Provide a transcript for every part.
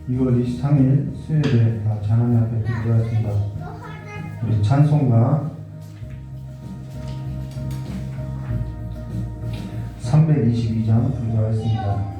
2월 23일 수요일에 하나님 앞에 기도하였습니다. 우리 찬송가 322장 기도하였습니다.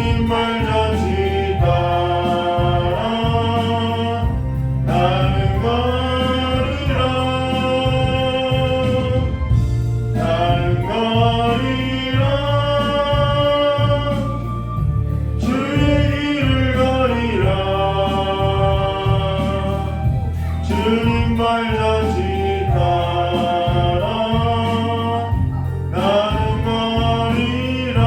주님 말자지 따라 나는 가리라 나는 가리라 주의 길을 가리라 주님 말자지 따라 나는 가리라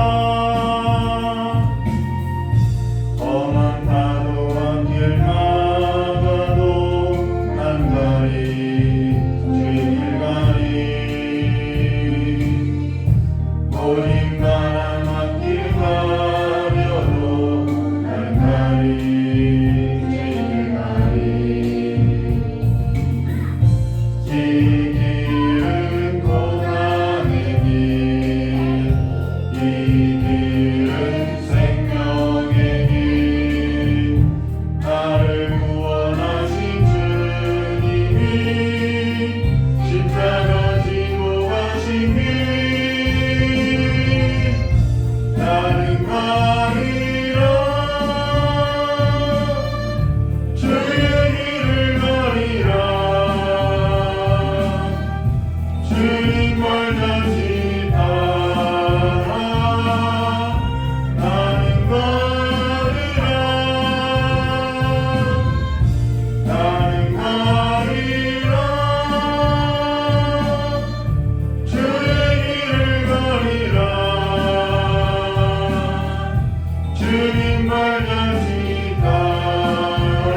험한 파도와 길 막아도 난 가리 주의 길 가리 오직 나란 앞길 가려도 난 가리 주의 길 가리 이 길은 고난의 길, 이 길은 생명의 길, 나를 구원하신 주님이 십자가 지고 가신 길, 나는 가리라 주의 길을 가리라 주님 말자지 따라 나는 가리라 나는 가리라 주의 길을 가리라 주님 말자지 따라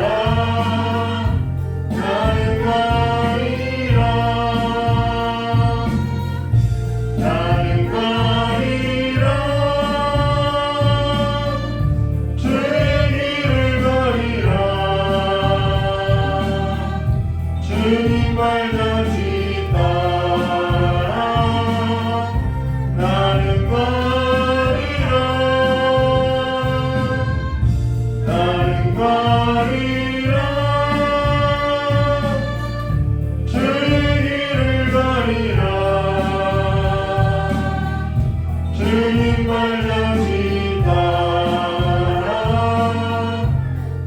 나는 가리라 나는 가리라 주의 길을 가리라 주님 말자지 따라 나는 가리라 나는 가리라 주의 길을 가리라 주님 말자지 따라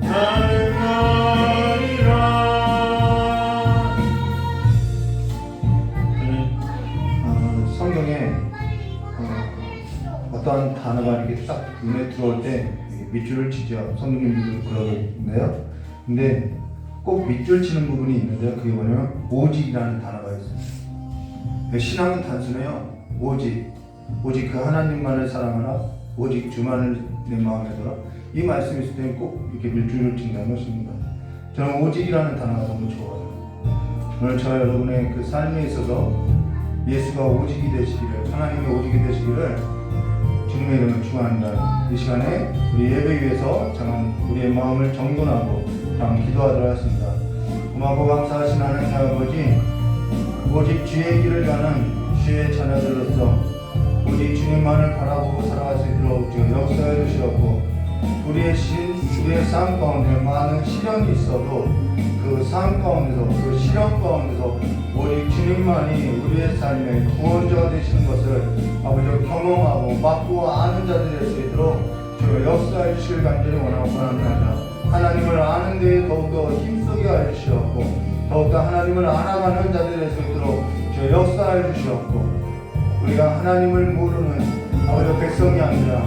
나는 가리라 성경에 어떠한 단어가 이렇게 딱 눈에 들어올 때 밑줄을 치죠. 성경님들도 그러는데요. 근데 꼭 밑줄 치는 부분이 있는데요. 그게 뭐냐면 오직이라는 단어가 있어요. 신앙은 단순해요. 오직 그 하나님만을 사랑하라 오직 주만을 내 마음에 두라 이 말씀이 있을 때는 꼭 이렇게 밀줄을 친다는 것입니다. 저는 오직이라는 단어가 너무 좋아요. 오늘 저와 여러분의 그 삶에 있어서 예수가 오직이 되시기를 하나님이 오직이 되시기를 주님의 이름을 축원합니다. 이 시간에 우리 예배 위해서 잠깐 우리의 마음을 정돈하고 다음 기도하도록 하겠습니다. 고맙고 감사하신 하나님 아버지 오직 주의 길을 가는 주의 자녀들로서 오직 주님만을 바라보고 살아갈 수 있도록 역사해 주시었고 우리의 삶 가운데 많은 시련이 있어도 그 삶 가운데서 그 시련 가운데서 오직 주님만이 우리의 삶의 구원자가 되시는 것을 아버지 경험하고 맡고 아는 자들이 될 수 있도록 주 역사해 주시길 간절히 원합니다. 하나님을 아는 데에 더욱더 힘쓰게 하여 주시었고 더욱더 하나님을 알아가는 자들이 될 수 있도록 주 역사해 주시었고 우리가 하나님을 모르는 아버지 백성이 아니라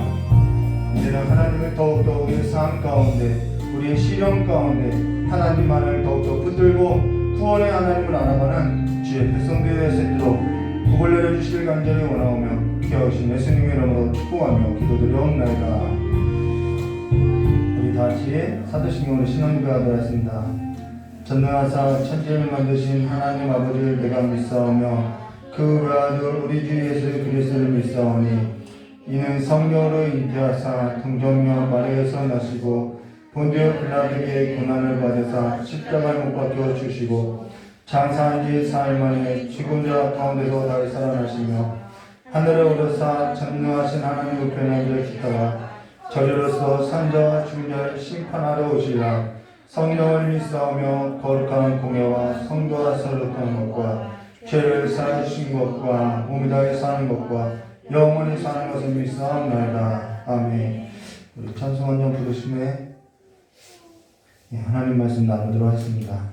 이제는 하나님을 더욱더 우리의 삶 가운데 우리의 시련 가운데 하나님만을 더욱더 붙들고 구원의 하나님을 알아가는 주의 백성들이 될 수 있도록 복을 내려주시길 간절히 원하오며 귀하신 예수님의 이름으로 축복하며 기도드리옵나이다. 우리 다같이 사도신경으로 신앙기도하도록 하겠습니다. 전능하사 천지를 만드신 하나님 아버지를 내가 믿사오며 그 외아들 우리 주 예수 그리스도를 믿사오니 이는 성령으로 잉태하사 동정녀 마리아에서 나시고 본디오 빌라도에게 고난을 받으사 십자가에 못 박혀 주시고 장사한 지 사흘 만에 죽은 자 가운데서 다시 살아나시며 하늘에 오르사 전능하신 하나님 우편에 앉아 계시다가 저리로서 산자와 죽은 자를 심판하러 오시리라. 성령을 믿사오며 거룩한 공예와 성도와 서로던 것과 죄를 사하주신 것과 몸이 다해 사는 것과 영원히 사는 것을 믿사옵나이다. 아멘. 우리 찬송원장 부르심에 하나님 말씀 나누도록 하겠습니다.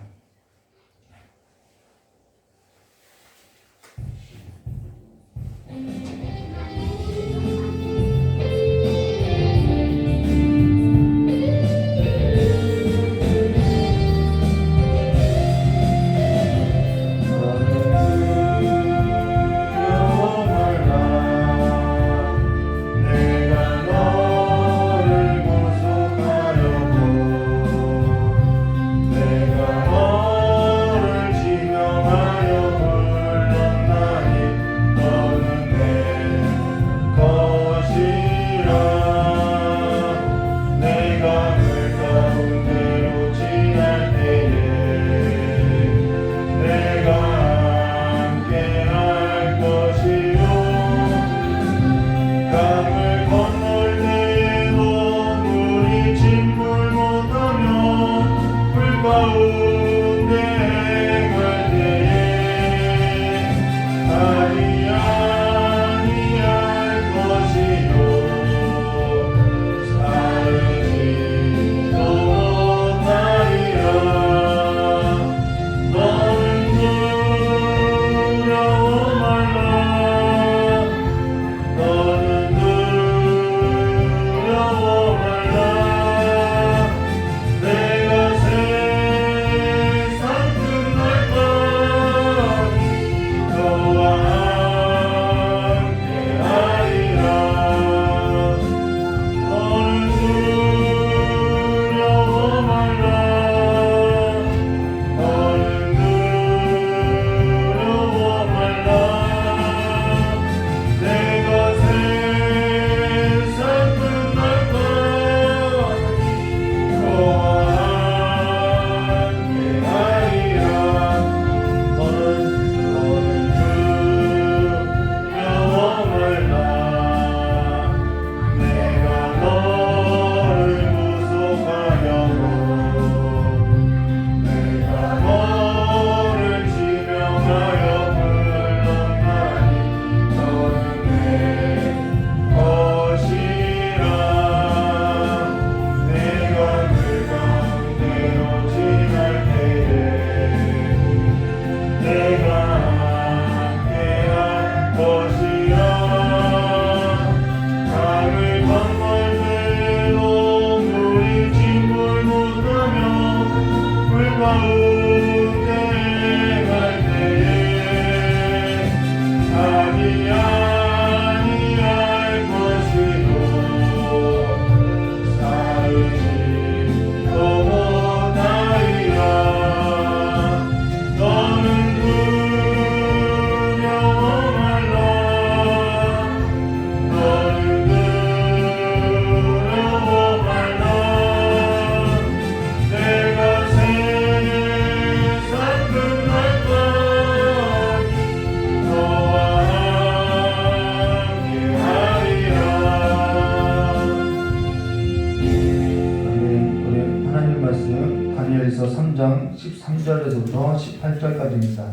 다니엘서 3장 13절에서부터 18절까지입니다.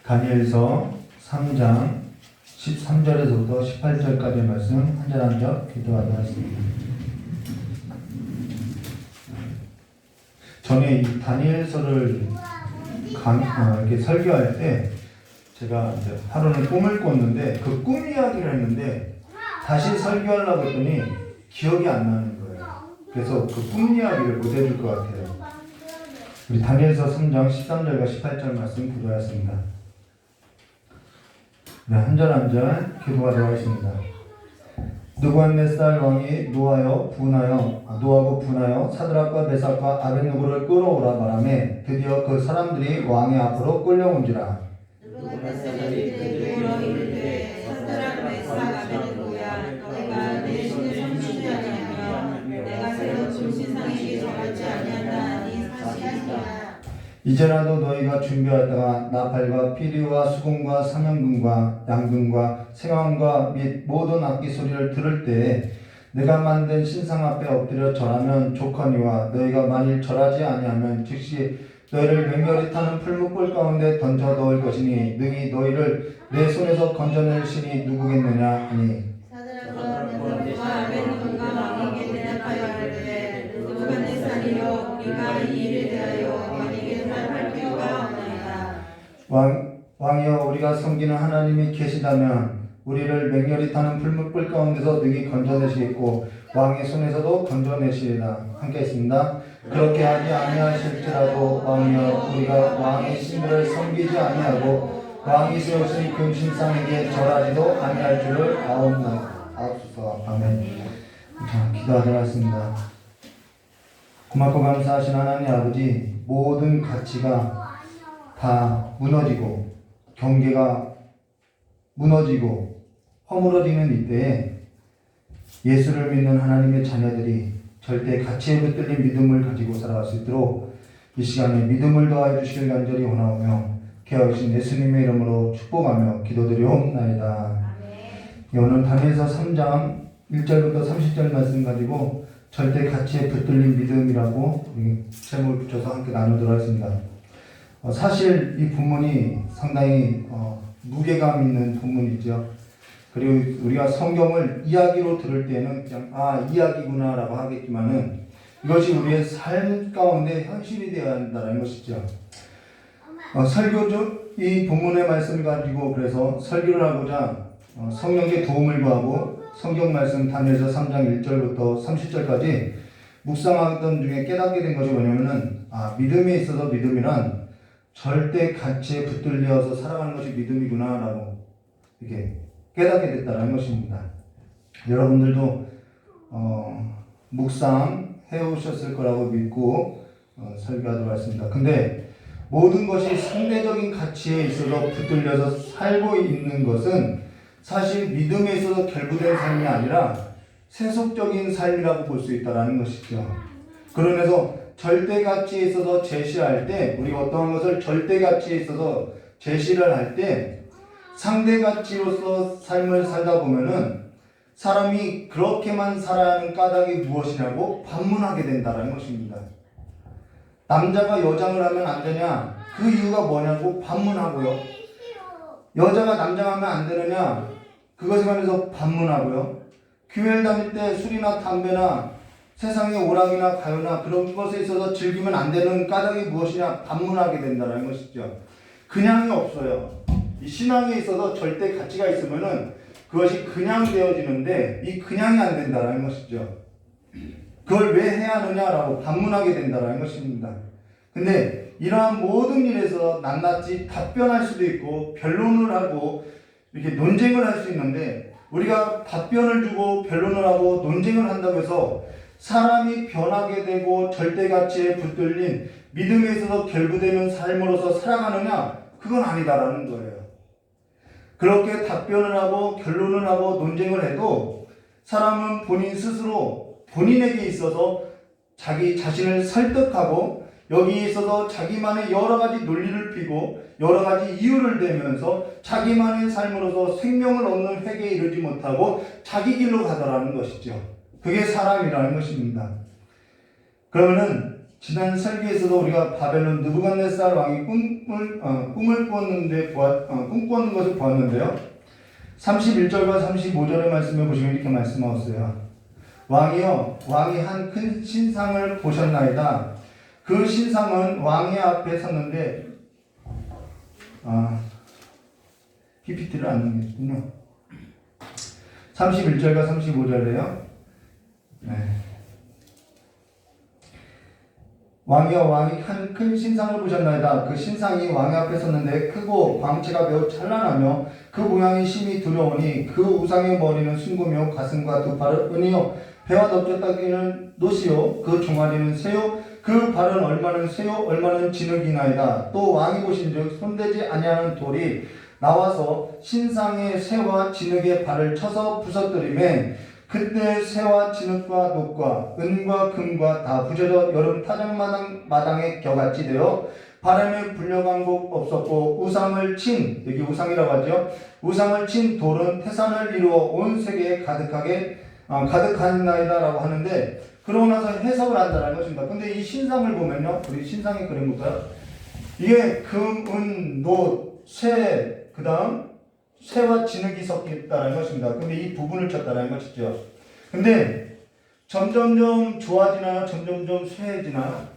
다니엘서 3장 13절에서부터 18절까지의 말씀 한 절 한 절 기도하도록 하겠습니다. 전에 이 다니엘서를 이렇게 설교할 때 제가 이제 하루는 꿈을 꿨는데 그 꿈 이야기를 했는데 다시 설교하려고 했더니 기억이 안 나는 거예요. 그래서 그 꿈 이야기를 못 해줄 것 같아요. 우리 다니엘서 3장 13절과 18절 말씀 기도하였습니다. 네, 한 절 한 절 기도하도록 하겠습니다. 느부갓네살 왕이 노하고 분하여 사드락과 메삭과 아벳느고를 끌어오라 바라매 드디어 그 사람들이 왕의 앞으로 끌려온지라. 느부갓네살이 그들에게 이르되 사드락 메삭 아벳느고야 너희가 내 신을 섬기지 아니하며 내가 세운 신상에게 절하지 아니한다 하니 사실이니라. 이제라도 너희가 준비하다가 나팔과 피리와 수금과 사면금과 양금과 생황과 및 모든 악기 소리를 들을 때에 내가 만든 신상 앞에 엎드려 절하면 좋거니와 너희가 만일 절하지 아니하면 즉시 너희를 맹렬히 타는 풀무불 가운데 던져 넣을 것이니 능히 너희를 내 손에서 건져낼 신이 누구겠느냐 하니. 사드락과 메삭과 우리가 이 일에 대하여 왕에게 대답할 필요가 없나이다. 왕이여 우리가 섬기는 하나님이 계시다면 우리를 맹렬히 타는 풀무불 가운데서 능히 건져내시겠고 왕의 손에서도 건져내시리라. 함께 했습니다. 그렇게 하지 아니하실지라도 왕이여 우리가 왕의 신들을 섬기지 아니하고 왕이 세우신 금신상에게 절하지도 아니할 줄을 아옵소서. 아멘. 자, 기도하도록 하겠습니다. 고맙고 감사하신 하나님 아버지, 모든 가치가 다 무너지고 경계가 무너지고 허물어지는 이때에 예수를 믿는 하나님의 자녀들이 절대 가치에 붙들린 믿음을 가지고 살아갈 수 있도록 이 시간에 믿음을 더하여 주시길 간절히 원하오며 귀하신 예수님의 이름으로 축복하며 기도드리옵나이다. 오늘 다니엘서 3장 1절부터 30절 말씀 가지고 절대 가치에 붙들린 믿음이라고 제목을 붙여서 함께 나누도록 하겠습니다. 사실 이 본문이 상당히 무게감 있는 본문이죠. 그리고 우리가 성경을 이야기로 들을 때는 그냥 이야기구나 라고 하겠지만은 이것이 우리의 삶 가운데 현실이 되어야 한다는 것이죠. 설교죠. 이 본문의 말씀을 가지고 그래서 설교를 하고자 성령의 도움을 구하고 성경 말씀 다니엘서 3장 1절부터 30절까지 묵상하던 중에 깨닫게 된 것이 뭐냐면은 믿음에 있어서 믿음이란 절대 가치에 붙들려서 살아가는 것이 믿음이구나 라고 이렇게 깨닫게 됐다는 것입니다. 여러분들도 묵상해 오셨을 거라고 믿고 설교하도록 하겠습니다. 근데 모든 것이 상대적인 가치에 있어서 붙들려서 살고 있는 것은 사실 믿음에 있어서 결부된 삶이 아니라 세속적인 삶이라고 볼 수 있다는 것이죠. 그러면서 절대 가치에 있어서 제시할 때, 우리가 어떠한 것을 절대 가치에 있어서 제시를 할 때 상대 가치로서 삶을 살다 보면은 사람이 그렇게만 살아야 하는 까닭이 무엇이냐고 반문하게 된다는 것입니다. 남자가 여장을 하면 안 되냐? 그 이유가 뭐냐고 반문하고요. 여자가 남장하면 안 되느냐? 그것에 관해서 반문하고요. 교회를 다닐 때 술이나 담배나 세상의 오락이나 가요나 그런 것에 있어서 즐기면 안 되는 까닭이 무엇이냐? 반문하게 된다는 것이죠. 그냥이 없어요. 이 신앙에 있어서 절대 가치가 있으면은 그것이 그냥 되어지는데 이 그냥이 안 된다는 것이죠. 그걸 왜 해야 하느냐라고 반문하게 된다는 것입니다. 근데 이러한 모든 일에서 낱낱이 답변할 수도 있고 변론을 하고 이렇게 논쟁을 할 수 있는데 우리가 답변을 주고 변론을 하고 논쟁을 한다고 해서 사람이 변하게 되고 절대 가치에 붙들린 믿음에 있어서 결부되는 삶으로서 살아가느냐? 그건 아니다라는 거예요. 그렇게 답변을 하고 결론을 하고 논쟁을 해도 사람은 본인 스스로 본인에게 있어서 자기 자신을 설득하고 여기에 있어서 자기만의 여러 가지 논리를 피고 여러 가지 이유를 대면서 자기만의 삶으로서 생명을 얻는 회개에 이르지 못하고 자기 길로 가더라는 것이죠. 그게 사람이라는 것입니다. 그러면은 지난 설교에서도 우리가 바벨론 느부갓네살 왕이 꿈을 꾸었는 것을 보았는데요. 31절과 35절의 말씀을 보시면 이렇게 말씀하셨어요. 왕이여, 왕이 한 큰 신상을 보셨나이다. 그 신상은 왕의 앞에 섰는데 PPT를 안 넘겼군요. 31절과 35절에요. 네. 왕이여, 왕이 한 큰 신상을 보셨나이다. 그 신상이 왕의 앞에 섰는데 크고 광채가 매우 찬란하며 그 모양이 심히 두려우니 그 우상의 머리는 순구며 가슴과 두 팔은 은이요 배와 덮쳤다기는 노시요 그 종아리는 새요 그 발은 얼마는 새요 얼마는 진흙이나이다. 또 왕이 보신즉 손대지 아니하는 돌이 나와서 신상의 새와 진흙의 발을 쳐서 부서뜨리매 그때 새와 진흙과 녹과 은과 금과 다 부셔져 여름 타작마당에 겨같이 되어 바람에 불려간 곳 없었고 우상을 친, 여기 우상이라고 하죠. 우상을 친 돌은 태산을 이루어 온 세계에 가득하나이다 라고 하는데 그러고 나서 해석을 한다는 것입니다. 근데 이 신상을 보면요. 우리 신상의 그림 볼까요? 이게 금, 은, 노, 쇠, 그 다음 쇠와 진흙이 섞였다는 것입니다. 근데 이 부분을 쳤다는 것이죠. 근데 점점점 좋아지나요? 점점점 쇠해지나요?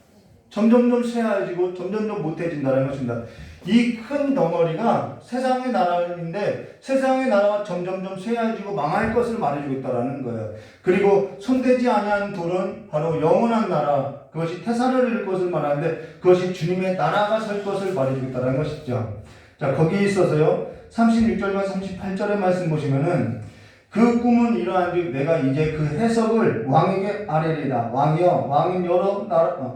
점점점 쇠해지고 점점점 못해진다는 것입니다. 이 큰 덩어리가 세상의 나라인데 세상의 나라가 점점점 쇠해지고 망할 것을 말해주고 있다는 거예요. 그리고 손대지 아니한 돌은 바로 영원한 나라, 그것이 태산을 이룰 것을 말하는데 그것이 주님의 나라가 설 것을 말해주고 있다는 것이죠. 자, 거기에 있어서요 36절과 38절의 말씀 보시면은 그 꿈은 이러한즉 내가 이제 그 해석을 왕에게 아뢰리다. 왕이여, 왕은 여러 나라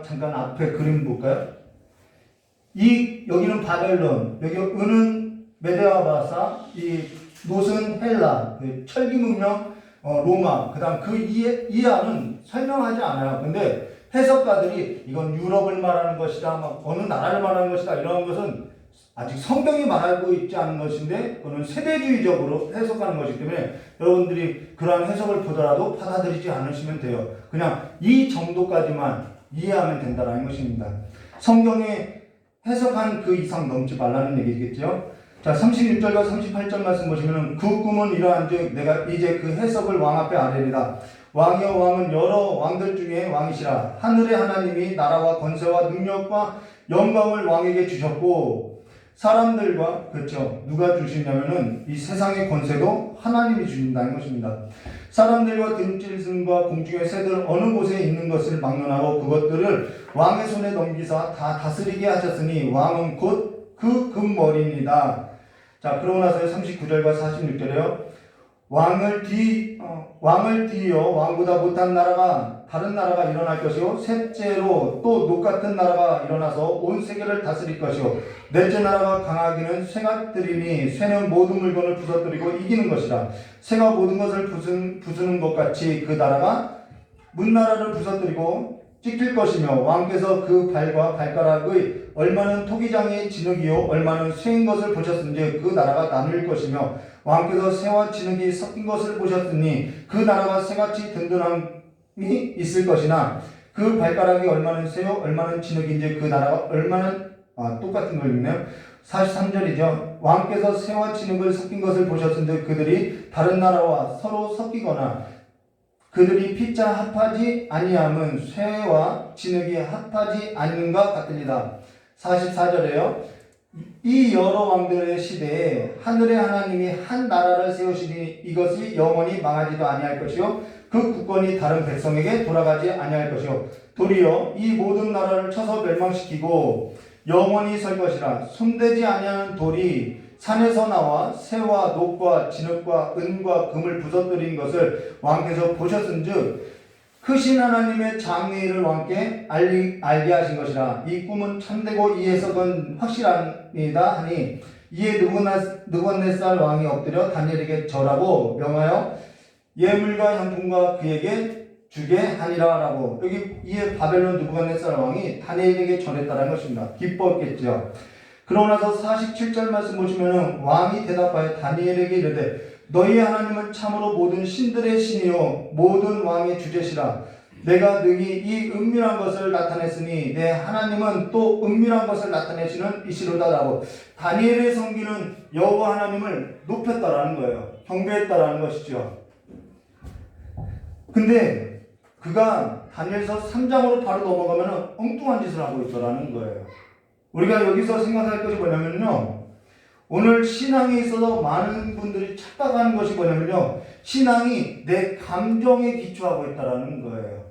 잠깐 앞에 그림 볼까요? 여기는 바벨론, 여기 은은 메데와 바사, 이 노스는 헬라, 철기 문명 로마, 그다음 그 이하는 설명하지 않아요. 근데 해석가들이 이건 유럽을 말하는 것이다, 막 어느 나라를 말하는 것이다 이런 것은 아직 성경이 말하고 있지 않은 것인데 그는 세대주의적으로 해석하는 것이기 때문에 여러분들이 그러한 해석을 보더라도 받아들이지 않으시면 돼요. 그냥 이 정도까지만 이해하면 된다는 것입니다. 성경에 해석한 그 이상 넘지 말라는 얘기겠죠. 자, 36절과 38절 말씀 보시면은 그 꿈은 이러한즉 내가 이제 그 해석을 왕 앞에 아뢰리다. 왕이여, 왕은 여러 왕들 중에 왕이시라. 하늘의 하나님이 나라와 권세와 능력과 영광을 왕에게 주셨고 사람들과, 그렇죠, 누가 주시냐면은 이 세상의 권세도 하나님이 주신다는 것입니다. 사람들과 등짐승과 공중의 새들 어느 곳에 있는 것을 막론하고 그것들을 왕의 손에 넘기사 다 다스리게 하셨으니 왕은 곧 그 금머리입니다. 자, 그러고 나서 39절과 46절에요. 왕을 뒤이어 왕보다 못한 나라가 다른 나라가 일어날 것이요 셋째로 또 녹같은 나라가 일어나서 온 세계를 다스릴 것이요 넷째 나라가 강하기는 쇠가 들이니 쇠는 모든 물건을 부서뜨리고 이기는 것이라. 쇠가 모든 것을 부수는 것 같이 그 나라가 문나라를 부서뜨리고 찢길 것이며 왕께서 그 발과 발가락의 얼마는 토기장의 진흙이요 얼마는 쇠인 것을 보셨은지 그 나라가 나눌 것이며 왕께서 쇠와 진흙이 섞인 것을 보셨으니 그 나라가 쇠같이 든든함이 있을 것이나 그 발가락이 얼마는 쇠요 얼마는 진흙인지 그 나라가 얼마는 똑같은 걸 읽네요. 43절이죠. 왕께서 쇠와 진흙을 섞인 것을 보셨은데 그들이 다른 나라와 서로 섞이거나 그들이 피차 합하지 아니함은 쇠와 진흙이 합하지 않는 것 같으니라. 44절에요. 이 여러 왕들의 시대에 하늘의 하나님이 한 나라를 세우시니 이것이 영원히 망하지도 아니할 것이요 그 국권이 다른 백성에게 돌아가지 아니할 것이요 도리어 이 모든 나라를 쳐서 멸망시키고 영원히 설 것이라. 손대지 아니하는 돌이 산에서 나와 쇠와 녹과 진흙과 은과 금을 부서뜨린 것을 왕께서 보셨은즉 크신 하나님의 장래일을 왕께 알게 하신 것이라. 이 꿈은 참되고 이 해석은 확실합니다 하니 이에 느부갓네살 왕이 엎드려 다니엘에게 절하고 명하여 예물과 향품과 그에게 주게 하니라라고. 여기 이에 바벨론 느부갓네살 왕이 다니엘에게 절했다는 것입니다. 기뻤겠죠. 그러고 나서 47절 말씀 보시면은 왕이 대답하여 다니엘에게 이르되 너희 하나님은 참으로 모든 신들의 신이요 모든 왕의 주제시라. 내가 능히 이 은밀한 것을 나타냈으니 내 하나님은 또 은밀한 것을 나타내시는 이시로다라고. 다니엘의 성기는 여호와 하나님을 높였다라는 거예요. 경배했다라는 것이죠. 근데 그가 다니엘서 3장으로 바로 넘어가면 엉뚱한 짓을 하고 있더라는 거예요. 우리가 여기서 생각할 것이 뭐냐면요, 오늘 신앙에 있어서 많은 분들이 착각하는 것이 뭐냐면요, 신앙이 내 감정에 기초하고 있다라는 거예요.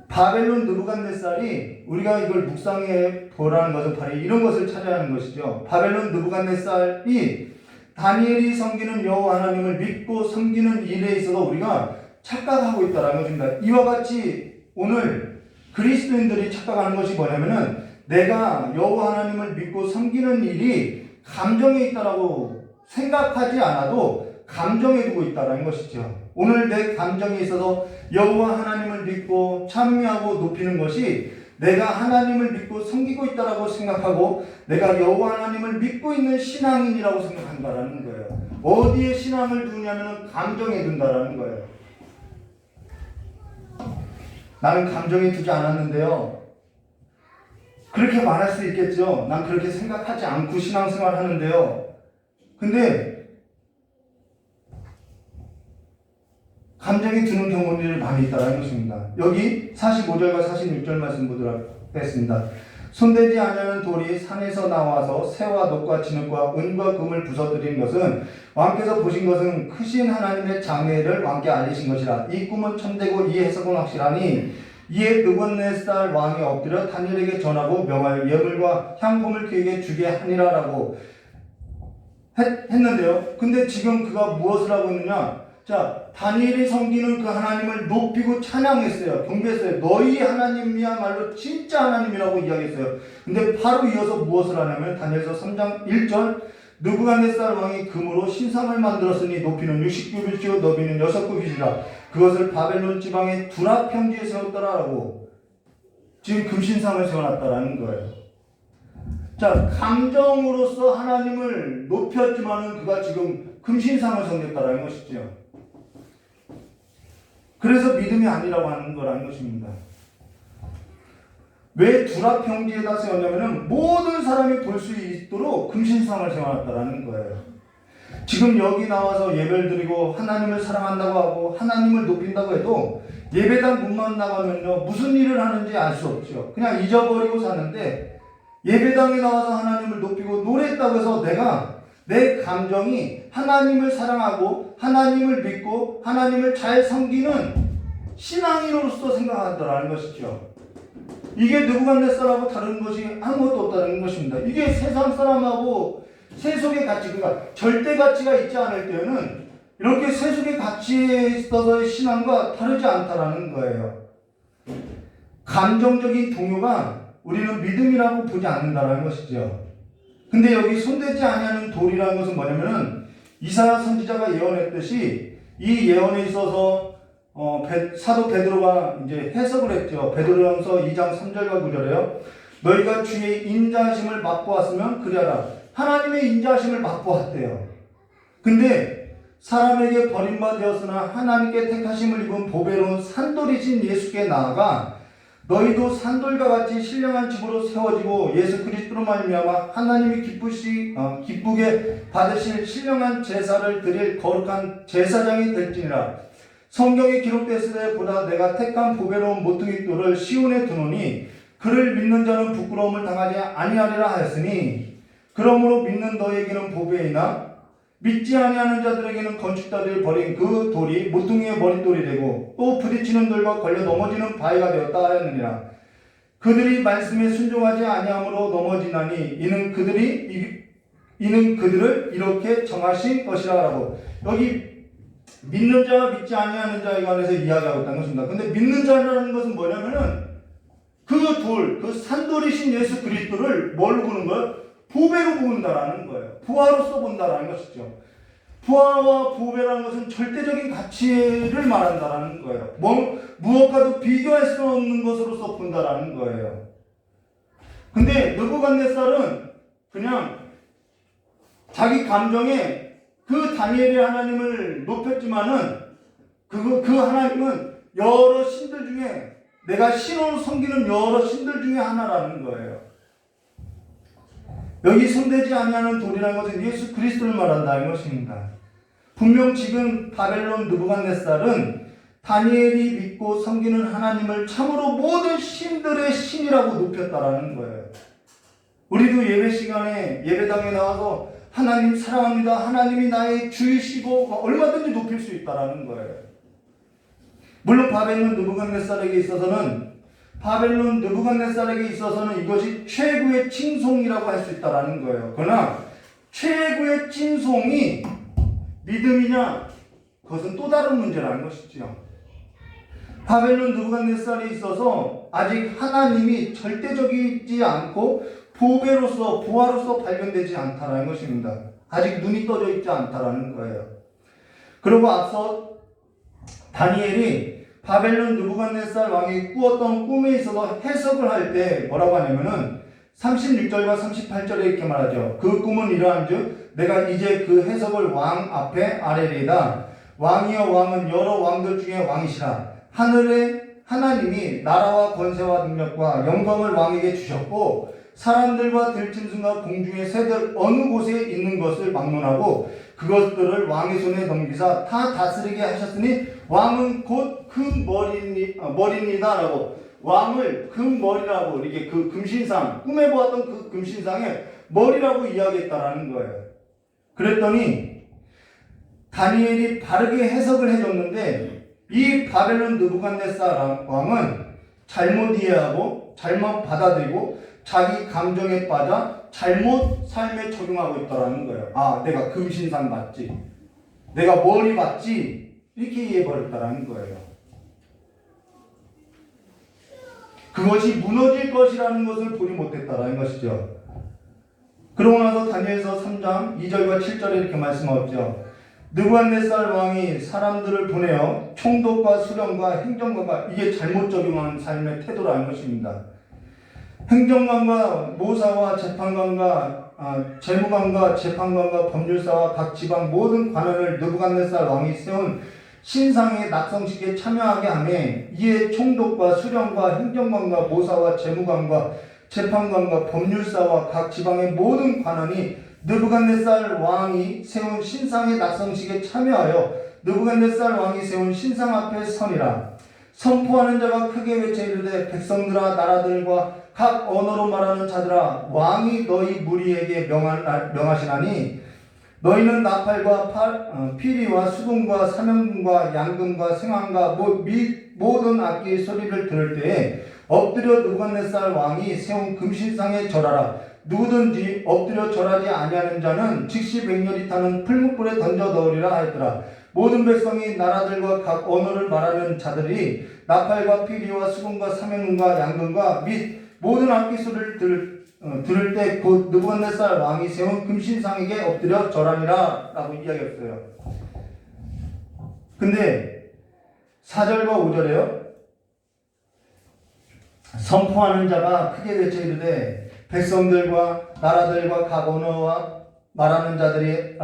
바벨론 느부갓네살이 우리가 이걸 묵상해 보라는 것은 바로 이런 것을 찾아야 하는 것이죠. 바벨론 느부갓네살이 다니엘이 섬기는 여호와 하나님을 믿고 섬기는 일에 있어서 우리가 착각하고 있다라는 것입니다. 이와 같이 오늘 그리스도인들이 착각하는 것이 뭐냐면은 내가 여호와 하나님을 믿고 섬기는 일이 감정에 있다라고 생각하지 않아도 감정에 두고 있다라는 것이죠. 오늘 내 감정에 있어서 여호와 하나님을 믿고 찬미하고 높이는 것이 내가 하나님을 믿고 섬기고 있다라고 생각하고 내가 여호와 하나님을 믿고 있는 신앙인이라고 생각한다라는 거예요. 어디에 신앙을 두냐면 감정에 둔다라는 거예요. 나는 감정에 두지 않았는데요. 그렇게 말할 수 있겠죠. 난 그렇게 생각하지 않고 신앙생활 하는데요. 근데 감정이 드는 경우들이 많이 있다는 것입니다. 여기 45절과 46절 말씀 보도록 하겠습니다. 손대지 아니하는 돌이 산에서 나와서 새와 녹과 진흙과 은과 금을 부서뜨린 것은 왕께서 보신 것은 크신 하나님의 장래를 왕께 알리신 것이라. 이 꿈은 참되고 이 해석은 확실하니 이에 느부갓네살 왕이 엎드려 다니엘에게 전하고 명하여 예물과 향품을 그에게 주게 하니라라고 했는데요. 근데 지금 그가 무엇을 하고 있느냐? 자, 다니엘이 섬기는 그 하나님을 높이고 찬양했어요. 경배했어요. 너희 하나님이야말로 진짜 하나님이라고 이야기했어요. 근데 바로 이어서 무엇을 하냐면 다니엘서 3장 1절 느부갓네살 왕이 금으로 신상을 만들었으니 높이는 60규빗이요 너비는 6규빗이라 그것을 바벨론 지방의 두라 평지에 세웠더라라고 지금 금신상을 세워놨다라는 거예요. 자, 감정으로서 하나님을 높였지만은 그가 지금 금신상을 섬겼다라는 것이죠. 그래서 믿음이 아니라고 하는 거라는 것입니다. 왜 두라 평지에다 세웠냐면은 모든 사람이 볼 수 있도록 금신상을 세워놨다라는 거예요. 지금 여기 나와서 예배를 드리고 하나님을 사랑한다고 하고 하나님을 높인다고 해도 예배당 문만 나가면요 무슨 일을 하는지 알 수 없죠. 그냥 잊어버리고 사는데 예배당에 나와서 하나님을 높이고 노래했다고 해서 내가 내 감정이 하나님을 사랑하고 하나님을 믿고 하나님을 잘 섬기는 신앙인으로서 생각한다라는 것이죠. 이게 느부갓네살하고 다른 것이 아무것도 없다는 것입니다. 이게 세상 사람하고 세속의 가치, 그러니까 절대 가치가 있지 않을 때는 이렇게 세속의 가치에 있어서의 신앙과 다르지 않다라는 거예요. 감정적인 동요가 우리는 믿음이라고 보지 않는다라는 것이죠. 근데 여기 손대지 아니하는 돌이라는 것은 뭐냐면은 이사야 선지자가 예언했듯이 이 예언에 있어서 사도 베드로가 이제 해석을 했죠. 베드로전서 2장 3절과 9절에요. 너희가 주의 인자하심을 맛보았으면 그리하라. 하나님의 인자하심을 맛보았대요. 근데 사람에게 버림받았으나 하나님께 택하심을 입은 보배로운 산돌이신 예수께 나아가 너희도 산돌과 같이 신령한 집으로 세워지고 예수 그리스도로 말미암아 하나님이 기쁘게 받으실 신령한 제사를 드릴 거룩한 제사장이 될지니라. 성경에 기록됐을 때보다 내가 택한 보배로운 모퉁이 돌을 시온에 두노니 그를 믿는 자는 부끄러움을 당하지 아니하리라 하였으니 그러므로 믿는 너에게는 보배이나 믿지 아니하는 자들에게는 건축자들이 버린 그 돌이 모퉁이의 머릿돌이 되고 또 부딪히는 돌과 걸려 넘어지는 바위가 되었다 하였느니라. 그들이 말씀에 순종하지 아니함으로 넘어지나니 이는 그들을 이렇게 정하신 것이라라고. 여기 믿는 자와 믿지 아니하는 자에 관해서 이야기하고 있다는 것입니다. 근데 믿는 자라는 것은 뭐냐면은 그 돌, 그 산돌이신 예수 그리스도를 뭘로 보는 거예요? 보배로 본다라는 거예요. 부하로서 본다라는 것이죠. 부하와 보배라는 것은 절대적인 가치를 말한다라는 거예요. 무엇과도 비교할 수 없는 것으로서 본다라는 거예요. 근데 느부갓네살은 그냥 자기 감정에 그 다니엘의 하나님을 높였지만은 그 하나님은 여러 신들 중에 내가 신으로 섬기는 여러 신들 중에 하나라는 거예요. 여기 손대지 아니하는 돌이라는 것은 예수 그리스도를 말한다는 것입니다. 분명 지금 바벨론 느부갓네살은 다니엘이 믿고 섬기는 하나님을 참으로 모든 신들의 신이라고 높였다라는 거예요. 우리도 예배 시간에 예배당에 나와서 하나님 사랑합니다. 하나님이 나의 주이시고 얼마든지 높일 수 있다라는 거예요. 물론 바벨론 느부갓네살에게 있어서는 이것이 최고의 칭송이라고 할 수 있다라는 거예요. 그러나 최고의 칭송이 믿음이냐? 그것은 또 다른 문제라는 것이죠. 바벨론 느부갓네살에 있어서 아직 하나님이 절대적이지 않고 보배로서 부하로서 발견되지 않다라는 것입니다. 아직 눈이 떠져 있지 않다라는 거예요. 그리고 앞서 다니엘이 바벨론 느부갓네살 왕이 꾸었던 꿈에 있어서 해석을 할 때 뭐라고 하냐면은 36절과 38절에 이렇게 말하죠. 그 꿈은 이러한즉 내가 이제 그 해석을 왕 앞에 아뢰리이다. 왕이여 왕은 여러 왕들 중에 왕이시라. 하늘의 하나님이 나라와 권세와 능력과 영광을 왕에게 주셨고 사람들과 들짐승과 공중의 새들 어느 곳에 있는 것을 막론하고 그것들을 왕의 손에 넘기사 다 다스리게 하셨으니 왕은 곧 큰 머리니다라고, 왕을 금 머리라고, 이렇게 그 금신상, 꿈에 보았던 그 금신상의 머리라고 이야기했다라는 거예요. 그랬더니 다니엘이 바르게 해석을 해줬는데, 이 바벨론 느부갓네살 왕은 잘못 이해하고 잘못 받아들이고 자기 감정에 빠져 잘못 삶에 적용하고 있다라는 거예요. 아, 내가 금신상 맞지, 내가 머리 맞지, 이렇게 이해해버렸다라는 거예요. 그것이 무너질 것이라는 것을 보지 못했다라는 것이죠. 그러고 나서 다니엘서 3장 2절과 7절에 이렇게 말씀하죠. 느부갓네살 왕이 사람들을 보내어 총독과 수령과 행정관과, 이게 잘못 적용한 삶의 태도라는 것입니다. 행정관과 모사와 재판관과 재무관과 재판관과 법률사와 각 지방 모든 관원을 느부갓네살 왕이 세운 신상의 낙성식에 참여하게 하며, 이에 총독과 수령과 행정관과 모사와 재무관과 재판관과 법률사와 각 지방의 모든 관원이 느부갓네살 왕이 세운 신상의 낙성식에 참여하여 느부갓네살 왕이 세운 신상 앞에 서니라. 선포하는 자가 크게 외쳐 이르되, 백성들아, 나라들과 각 언어로 말하는 자들아, 왕이 너희 무리에게 명하시나니 너희는 나팔과 피리와 수금과 사명금과 양금과 생황과 모든 악기의 소리를 들을 때에 엎드려 느부갓네살 왕이 세운 금신상에 절하라. 누구든지 엎드려 절하지 아니하는 자는 즉시 백렬이 타는 풀무불에 던져 넣으리라 하였더라. 모든 백성이 나라들과 각 언어를 말하는 자들이 나팔과 피리와 수금과 사명금과 양금과 및 모든 악기 소리를 들을 때 곧 느부갓네살 왕이 세운 금신상에게 엎드려 절하니라 라고 이야기했어요. 근데 4절과 5절에요. 선포하는 자가 크게 외쳐 이르되, 백성들과 나라들과 각 언어와 말하는 자들이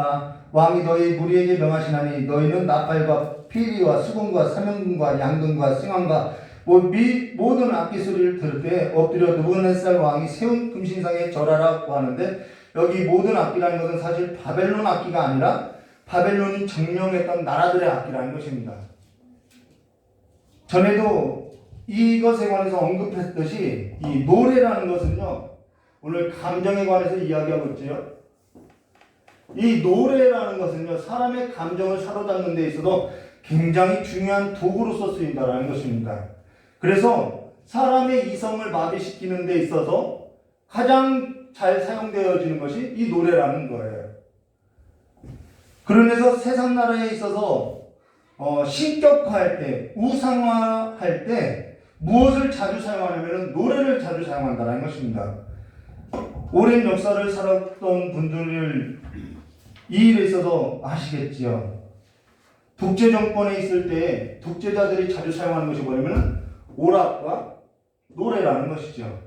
왕이 너희 무리에게 명하시나니 너희는 나팔과 피리와 수금과 사명금과 양금과 승왕과 모든 악기 소리를 들을 때 엎드려 느부갓네살 왕이 세운 금신상에 절하라고 하는데, 여기 모든 악기라는 것은 사실 바벨론 악기가 아니라 바벨론이 점령했던 나라들의 악기라는 것입니다. 전에도 이것에 관해서 언급했듯이 이 노래라는 것은요, 오늘 감정에 관해서 이야기하고 있죠. 이 노래라는 것은요, 사람의 감정을 사로잡는 데 있어서 굉장히 중요한 도구로서 쓰인다는 것입니다. 그래서 사람의 이성을 마비시키는 데 있어서 가장 잘 사용되어지는 것이 이 노래라는 거예요. 그러면서 세상 나라에 있어서 신격화할 때, 우상화할 때 무엇을 자주 사용하냐면 노래를 자주 사용한다는 것입니다. 오랜 역사를 살았던 분들을 이 일에 있어서 아시겠지요. 독재 정권에 있을 때 독재자들이 자주 사용하는 것이 뭐냐면 오락과 노래라는 것이죠.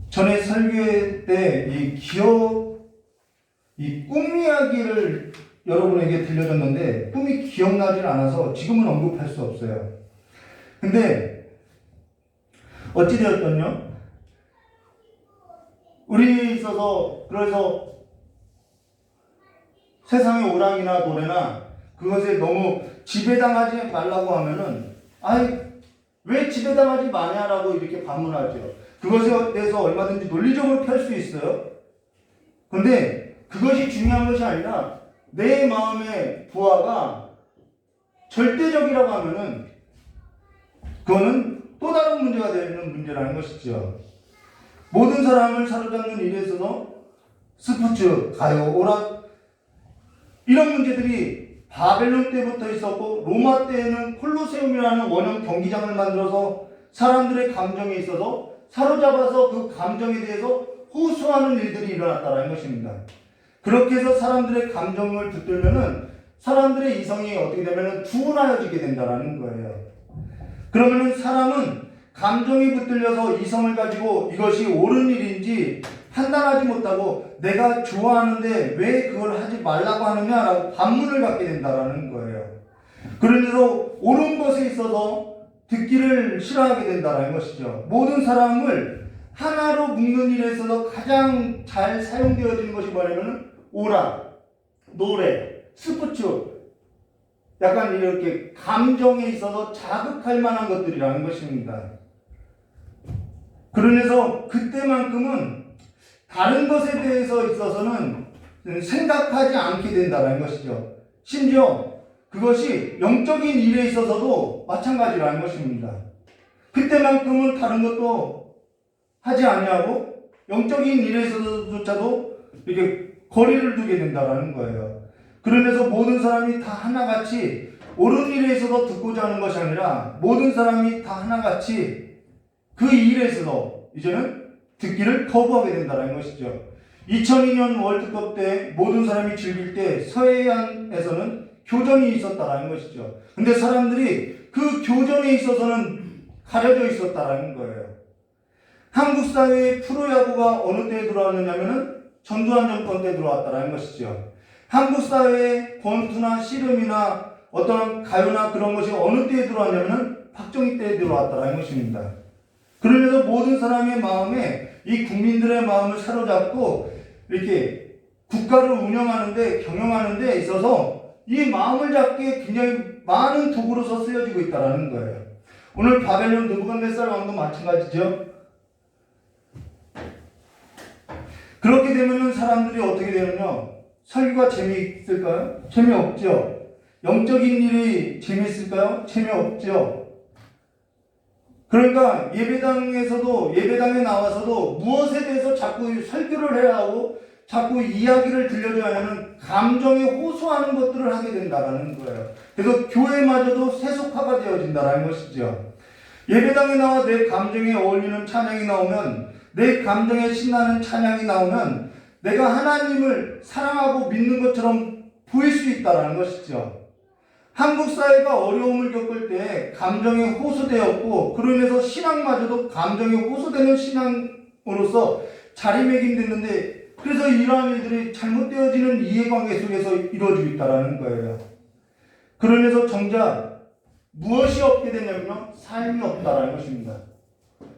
전에 설교 때 이 꿈 이야기를 여러분에게 들려줬는데 꿈이 기억나질 않아서 지금은 언급할 수 없어요. 근데 어찌되었던요? 우리에 있어서 그래서 세상의 오락이나 노래나 그것에 너무 지배당하지 말라고 하면은 왜 지배당하지 마냐라고 이렇게 반문하죠. 그것에 대해서 얼마든지 논리적으로 펼 수 있어요. 근데 그것이 중요한 것이 아니라 내 마음의 부하가 절대적이라고 하면은 그거는 또 다른 문제가 되는 문제라는 것이죠. 모든 사람을 사로잡는 일에 있어서 스포츠, 가요, 오락 이런 문제들이 바벨론 때부터 있었고, 로마 때에는 콜로세움이라는 원형 경기장을 만들어서 사람들의 감정에 있어서 사로잡아서 그 감정에 대해서 호소하는 일들이 일어났다는 것입니다. 그렇게 해서 사람들의 감정을 붙들면은 사람들의 이성이 어떻게 되면은 둔하여지게 된다는 거예요. 그러면은 사람은 감정이 붙들려서 이성을 가지고 이것이 옳은 일인지 판단하지 못하고 내가 좋아하는데 왜 그걸 하지 말라고 하느냐라고 반문을 갖게 된다는 거예요. 그러면서 옳은 것에 있어서 듣기를 싫어하게 된다는 것이죠. 모든 사람을 하나로 묶는 일에 있어서 가장 잘 사용되어지는 것이 뭐냐면 오락, 노래, 스포츠, 약간 이렇게 감정에 있어서 자극할 만한 것들이라는 것입니다. 그러면서 그때만큼은 다른 것에 대해서 있어서는 생각하지 않게 된다는 것이죠. 심지어 그것이 영적인 일에 있어서도 마찬가지라는 것입니다. 그때만큼은 다른 것도 하지 아니하고 영적인 일에 있어서조차도 이렇게 거리를 두게 된다는 거예요. 그러면서 모든 사람이 다 하나같이 옳은 일에 있어서 듣고자 하는 것이 아니라 모든 사람이 다 하나같이 그 일에 있어서 이제는 듣기를 거부하게 된다는 것이죠. 2002년 월드컵 때 모든 사람이 즐길 때 서해안에서는 교전이 있었다는 것이죠. 근데 사람들이 그 교전에 있어서는 가려져 있었다는 거예요. 한국 사회의 프로야구가 어느 때에 들어왔느냐면은 전두환 정권 때 들어왔다는 것이죠. 한국 사회의 권투나 씨름이나 어떤 가요나 그런 것이 어느 때에 들어왔냐면은 박정희 때에 들어왔다는 것입니다. 그러면서 모든 사람의 마음에 이 국민들의 마음을 사로잡고 이렇게 국가를 운영하는데 경영하는 데 있어서 이 마음을 잡기에 굉장히 많은 도구로서 쓰여지고 있다는 거예요. 오늘 바벨론 느부갓네살 왕도 마찬가지죠. 그렇게 되면은 사람들이 어떻게 되느냐? 설교가 재미있을까요? 재미없죠. 영적인 일이 재미있을까요? 재미없죠. 그러니까 예배당에 나와서도 무엇에 대해서 자꾸 설교를 해야 하고 자꾸 이야기를 들려줘야 하는 감정에 호소하는 것들을 하게 된다는 거예요. 그래서 교회마저도 세속화가 되어진다는 것이죠. 예배당에 나와 내 감정에 어울리는 찬양이 나오면, 내 감정에 신나는 찬양이 나오면 내가 하나님을 사랑하고 믿는 것처럼 보일 수 있다는 것이죠. 한국 사회가 어려움을 겪을 때 감정에 호소되었고, 그로 인해서 신앙마저도 감정에 호소되는 신앙으로서 자리매김됐는데, 그래서 이러한 일들이 잘못되어지는 이해관계 속에서 이루어지고 있다는 거예요. 그러면서 정작 무엇이 없게 되냐면요, 삶이 없다는 것입니다.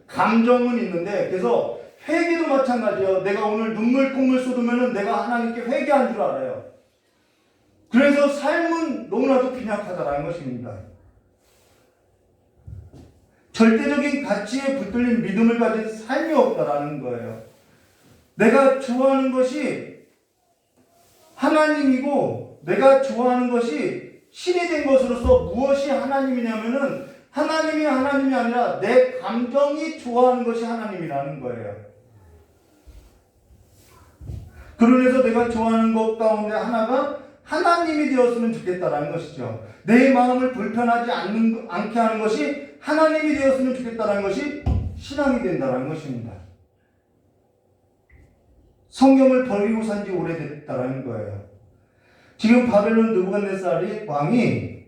감정은 있는데, 그래서 회개도 마찬가지예요. 내가 오늘 눈물 콧물 쏟으면 내가 하나님께 회개한 줄 알아요. 그래서 삶은 너무나도 빈약하다는 것입니다. 절대적인 가치에 붙들린 믿음을 가진 삶이 없다라는 거예요. 내가 좋아하는 것이 하나님이고 내가 좋아하는 것이 신이 된 것으로서 무엇이 하나님이냐면은 하나님이 아니라 내 감정이 좋아하는 것이 하나님이라는 거예요. 그러면서 내가 좋아하는 것 가운데 하나가 하나님이 되었으면 좋겠다라는 것이죠. 내 마음을 불편하지 않게 하는 것이 하나님이 되었으면 좋겠다라는 것이 신앙이 된다는 것입니다. 성경을 버리고 산 지 오래됐다라는 거예요. 지금 바벨론 느부갓네살 왕이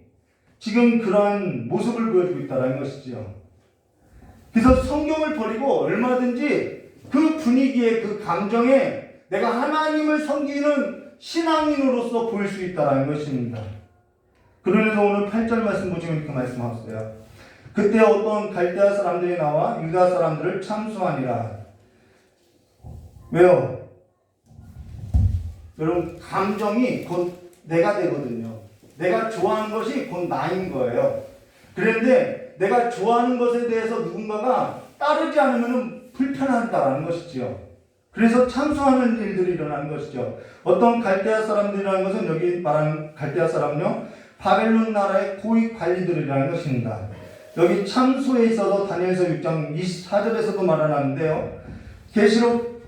지금 그러한 모습을 보여주고 있다는 것이죠. 그래서 성경을 버리고 얼마든지 그 분위기에 그 감정에 내가 하나님을 섬기는 신앙인으로서 보일 수 있다는 것입니다. 그러면서 오늘 8절 말씀 보시면 이렇게 말씀하셨어요. 그때 어떤 갈대아 사람들이 나와 유다 사람들을 참수하니라. 왜요? 여러분, 감정이 곧 내가 되거든요. 내가 좋아하는 것이 곧 나인 거예요. 그런데 내가 좋아하는 것에 대해서 누군가가 따르지 않으면 불편하다는 것이죠. 그래서 참수하는 일들이 일어나는 것이죠. 어떤 갈대아 사람들이라는 것은 여기 말하는 갈대아 사람은요, 바벨론 나라의 고위 관리들이라는 것입니다. 여기 참수에 있어서 다니엘서 6장 24절에서도 말하는데요. 계시록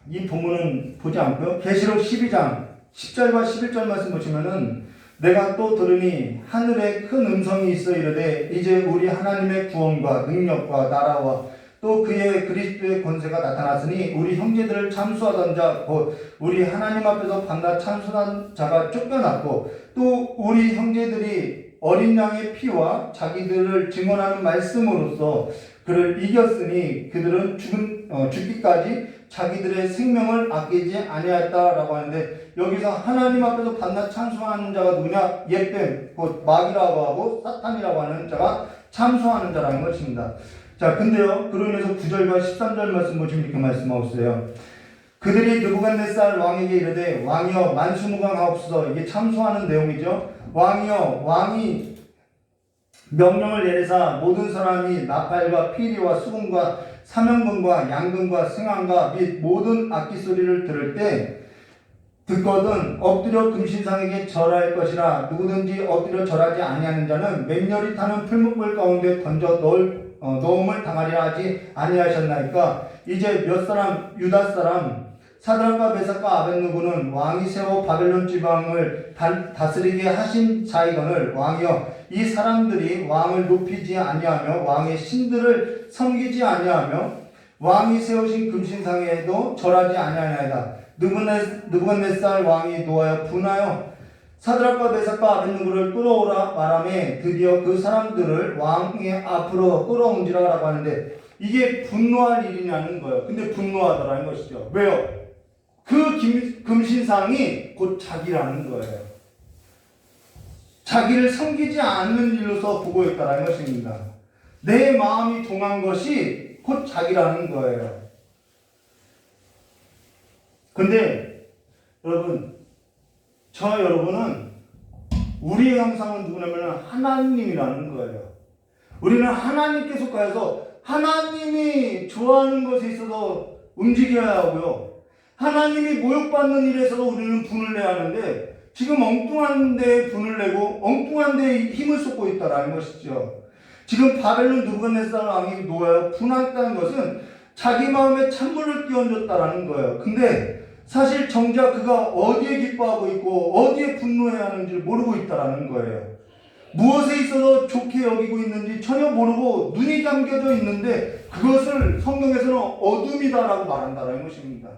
이 본문은 보지 않고요. 계시록 12장 10절과 11절 말씀 보시면은 내가 또 들으니 하늘에 큰 음성이 있어 이르되 이제 우리 하나님의 구원과 능력과 나라와 또 그의 그리스도의 권세가 나타났으니 우리 형제들을 참수하던 자 곧 우리 하나님 앞에서 반나 참수한 자가 쫓겨났고 또 우리 형제들이 어린 양의 피와 자기들을 증언하는 말씀으로써 그를 이겼으니 그들은 죽기까지 자기들의 생명을 아끼지 아니하였다라고 하는데, 여기서 하나님 앞에서 반나 참수하는 자가 누구냐? 옛뱀, 곧 마귀라고 하고 사탄이라고 하는 자가 참수하는 자라는 것입니다. 자, 근데요, 그러면서 9절과 13절 말씀 보시면 이렇게 말씀하고 있어요. 그들이 느부갓네살 왕에게 이르되 왕이여 만수무강하옵소서. 이게 참소하는 내용이죠. 왕이여 왕이 명령을 내리사 모든 사람이 나팔과 피리와 수금과 사명금과 양금과 승함과 및 모든 악기 소리를 들을 때 듣거든 엎드려 금신상에게 절할 것이라. 누구든지 엎드려 절하지 아니하는 자는 맹렬히 타는 풀무불 가운데 던져 넣음을 당하리라 하지 아니하셨나이까. 이제 몇 사람 유다 사람 사드락과 메삭과 아벳느고는 왕이 세워 바벨론 지방을 다스리게 하신 자이거늘 왕이여 이 사람들이 왕을 높이지 아니하며 왕의 신들을 섬기지 아니하며 왕이 세우신 금신상에도 절하지 아니하나이다. 느부갓네살 왕이 노하여 분하여 사드락과 메삭과 아벳느고를 끌어오라 말하며 드디어 그 사람들을 왕의 앞으로 끌어온지라라고 하는데, 이게 분노할 일이냐는 거예요. 근데 분노하더라는 것이죠. 왜요? 그 금신상이 곧 자기라는 거예요. 자기를 섬기지 않는 일로서 보고 있다는 것입니다. 내 마음이 동한 것이 곧 자기라는 거예요. 근데 여러분, 여러분은 우리의 형상은 누구냐면 하나님이라는 거예요. 우리는 하나님께 속하여서 하나님이 좋아하는 것에 있어서 움직여야 하고요. 하나님이 모욕받는 일에서도 우리는 분을 내야 하는데, 지금 엉뚱한 데에 분을 내고 엉뚱한 데에 힘을 쏟고 있다라는 것이죠. 지금 바벨론 느부갓네살 왕이 노하여 분했다는 것은 자기 마음에 찬물을 끼얹었다라는 거예요. 근데 사실 정작 그가 어디에 기뻐하고 있고 어디에 분노해야 하는지를 모르고 있다라는 거예요. 무엇에 있어서 좋게 여기고 있는지 전혀 모르고 눈이 감겨져 있는데, 그것을 성경에서는 어둠이다라고 말한다라는 것입니다.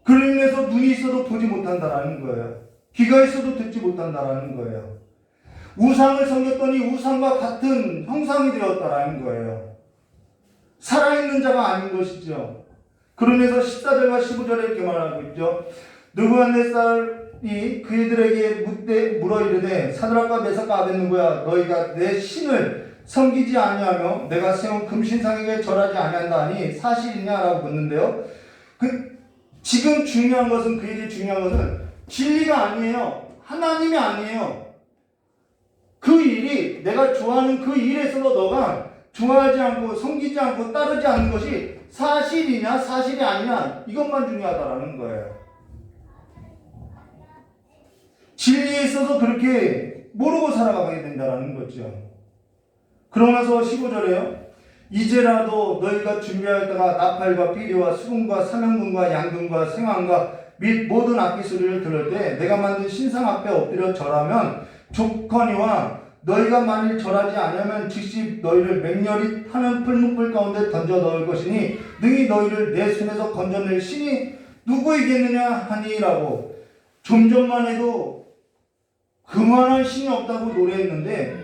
그로 인해서 눈이 있어도 보지 못한다라는 거예요. 귀가 있어도 듣지 못한다라는 거예요. 우상을 섬겼더니 우상과 같은 형상이 되었다라는 거예요. 살아있는 자가 아닌 것이죠. 그러면서 14절과 15절에 이렇게 말하고 있죠. 느부갓네살이 그들에게 물어 이르되 사드락과 메삭과 아벳느고야 너희가 내 신을 섬기지 아니하며 내가 세운 금신상에게 절하지 아니한다 하니 사실이냐라고 묻는데요. 지금 중요한 것은, 그에게 중요한 것은 진리가 아니에요. 하나님이 아니에요. 그 일이, 내가 좋아하는 그 일에서도 너가 좋아하지 않고 섬기지 않고 따르지 않는 것이 사실이냐 사실이 아니냐, 이것만 중요하다라는 거예요. 진리에 있어서 그렇게 모르고 살아가게 된다라는 거죠. 그러고 나서 15절에요. 이제라도 너희가 준비하였다가 나팔과 피리와 수금과 사명금과 양금과 생황과 및 모든 악기 소리를 들을 때 내가 만든 신상 앞에 엎드려 절하면 좋거니와 너희가 만일 절하지 아니하면 즉시 너희를 맹렬히 타는 풀무불 가운데 던져 넣을 것이니 능히 너희를 내 손에서 건져낼 신이 누구이겠느냐 하니라고. 좀 전만 해도 그만한 신이 없다고 노래했는데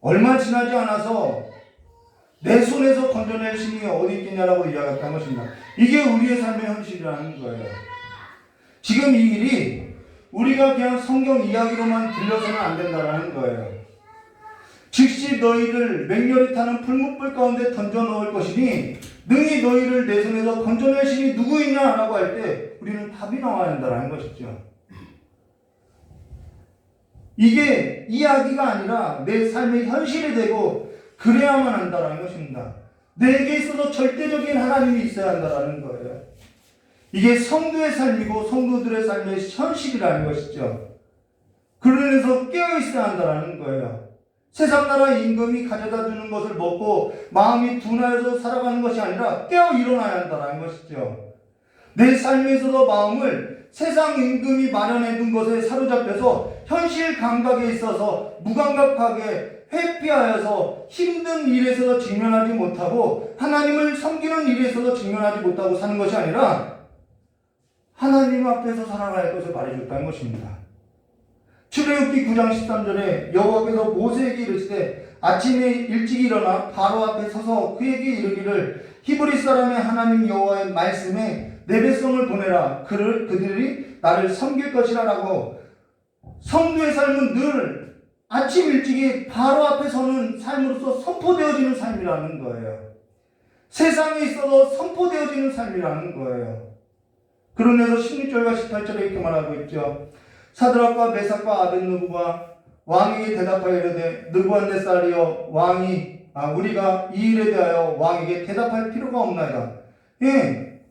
얼마 지나지 않아서 내 손에서 건져낼 신이 어디 있겠냐라고 이야기했던 것입니다. 이게 우리의 삶의 현실이라는 거예요. 지금 이 일이 우리가 그냥 성경 이야기로만 들려서는 안 된다는 거예요. 즉시 너희를 맹렬히 타는 풀무불 가운데 던져 넣을 것이니 능히 너희를 내 손에서 건져낼 신이 누구이냐라고 할 때 우리는 답이 나와야 한다는 것이죠. 이게 이야기가 아니라 내 삶의 현실이 되고 그래야만 한다는 것입니다. 내게 있어서 절대적인 하나님이 있어야 한다는 거예요. 이게 성도의 삶이고 성도들의 삶의 현실이라는 것이죠. 그러면서 깨어있어야 한다는 거예요. 세상 나라 임금이 가져다 주는 것을 먹고 마음이 둔하여서 살아가는 것이 아니라 깨어 일어나야 한다는 것이죠. 내 삶에서도 마음을 세상 임금이 마련해 둔 것에 사로잡혀서 현실 감각에 있어서 무감각하게 회피하여서 힘든 일에서도 직면하지 못하고 하나님을 섬기는 일에서도 직면하지 못하고 사는 것이 아니라 하나님 앞에서 살아갈 것을 말해줬다는 것입니다. 출애굽기 9장 13절에 여호와께서 모세에게 이르시되 아침에 일찍 일어나 바로 앞에 서서 그에게 이르기를 히브리 사람의 하나님 여호와의 말씀에 내 백성을 보내라. 그들이 나를 섬길 것이라 라고. 성도의 삶은 늘 아침 일찍이 바로 앞에 서는 삶으로서 선포되어지는 삶이라는 거예요. 세상에 있어서 선포되어지는 삶이라는 거예요. 그러면서 16절과 18절에 이렇게 말하고 있죠. 사드락과 메삭과 아벳느고가 왕에게 대답하여 이르되 느부갓네살이여 우리가 이 일에 대하여 왕에게 대답할 필요가 없나이다. 예,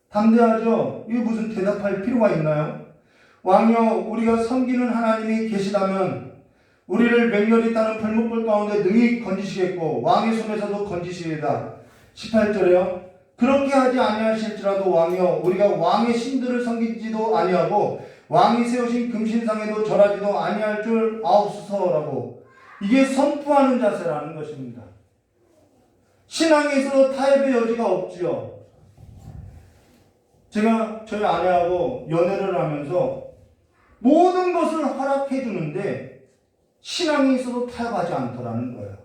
담대하죠. 이게 무슨 대답할 필요가 있나요? 왕이여, 우리가 섬기는 하나님이 계시다면 우리를 맹렬히 따는 벌목불 가운데 능히 건지시겠고 왕의 손에서도 건지시리다. 18절에요. 그렇게 하지 아니하실지라도 왕이여, 우리가 왕의 신들을 섬기지도 아니하고 왕이 세우신 금신상에도 절하지도 아니할 줄 아옵소서라고. 이게 선포하는 자세라는 것입니다. 신앙에 있어서 타협의 여지가 없지요. 제가 저희 아내하고 연애를 하면서 모든 것을 허락해 주는데 신앙에 있어서 타협하지 않더라는 거예요.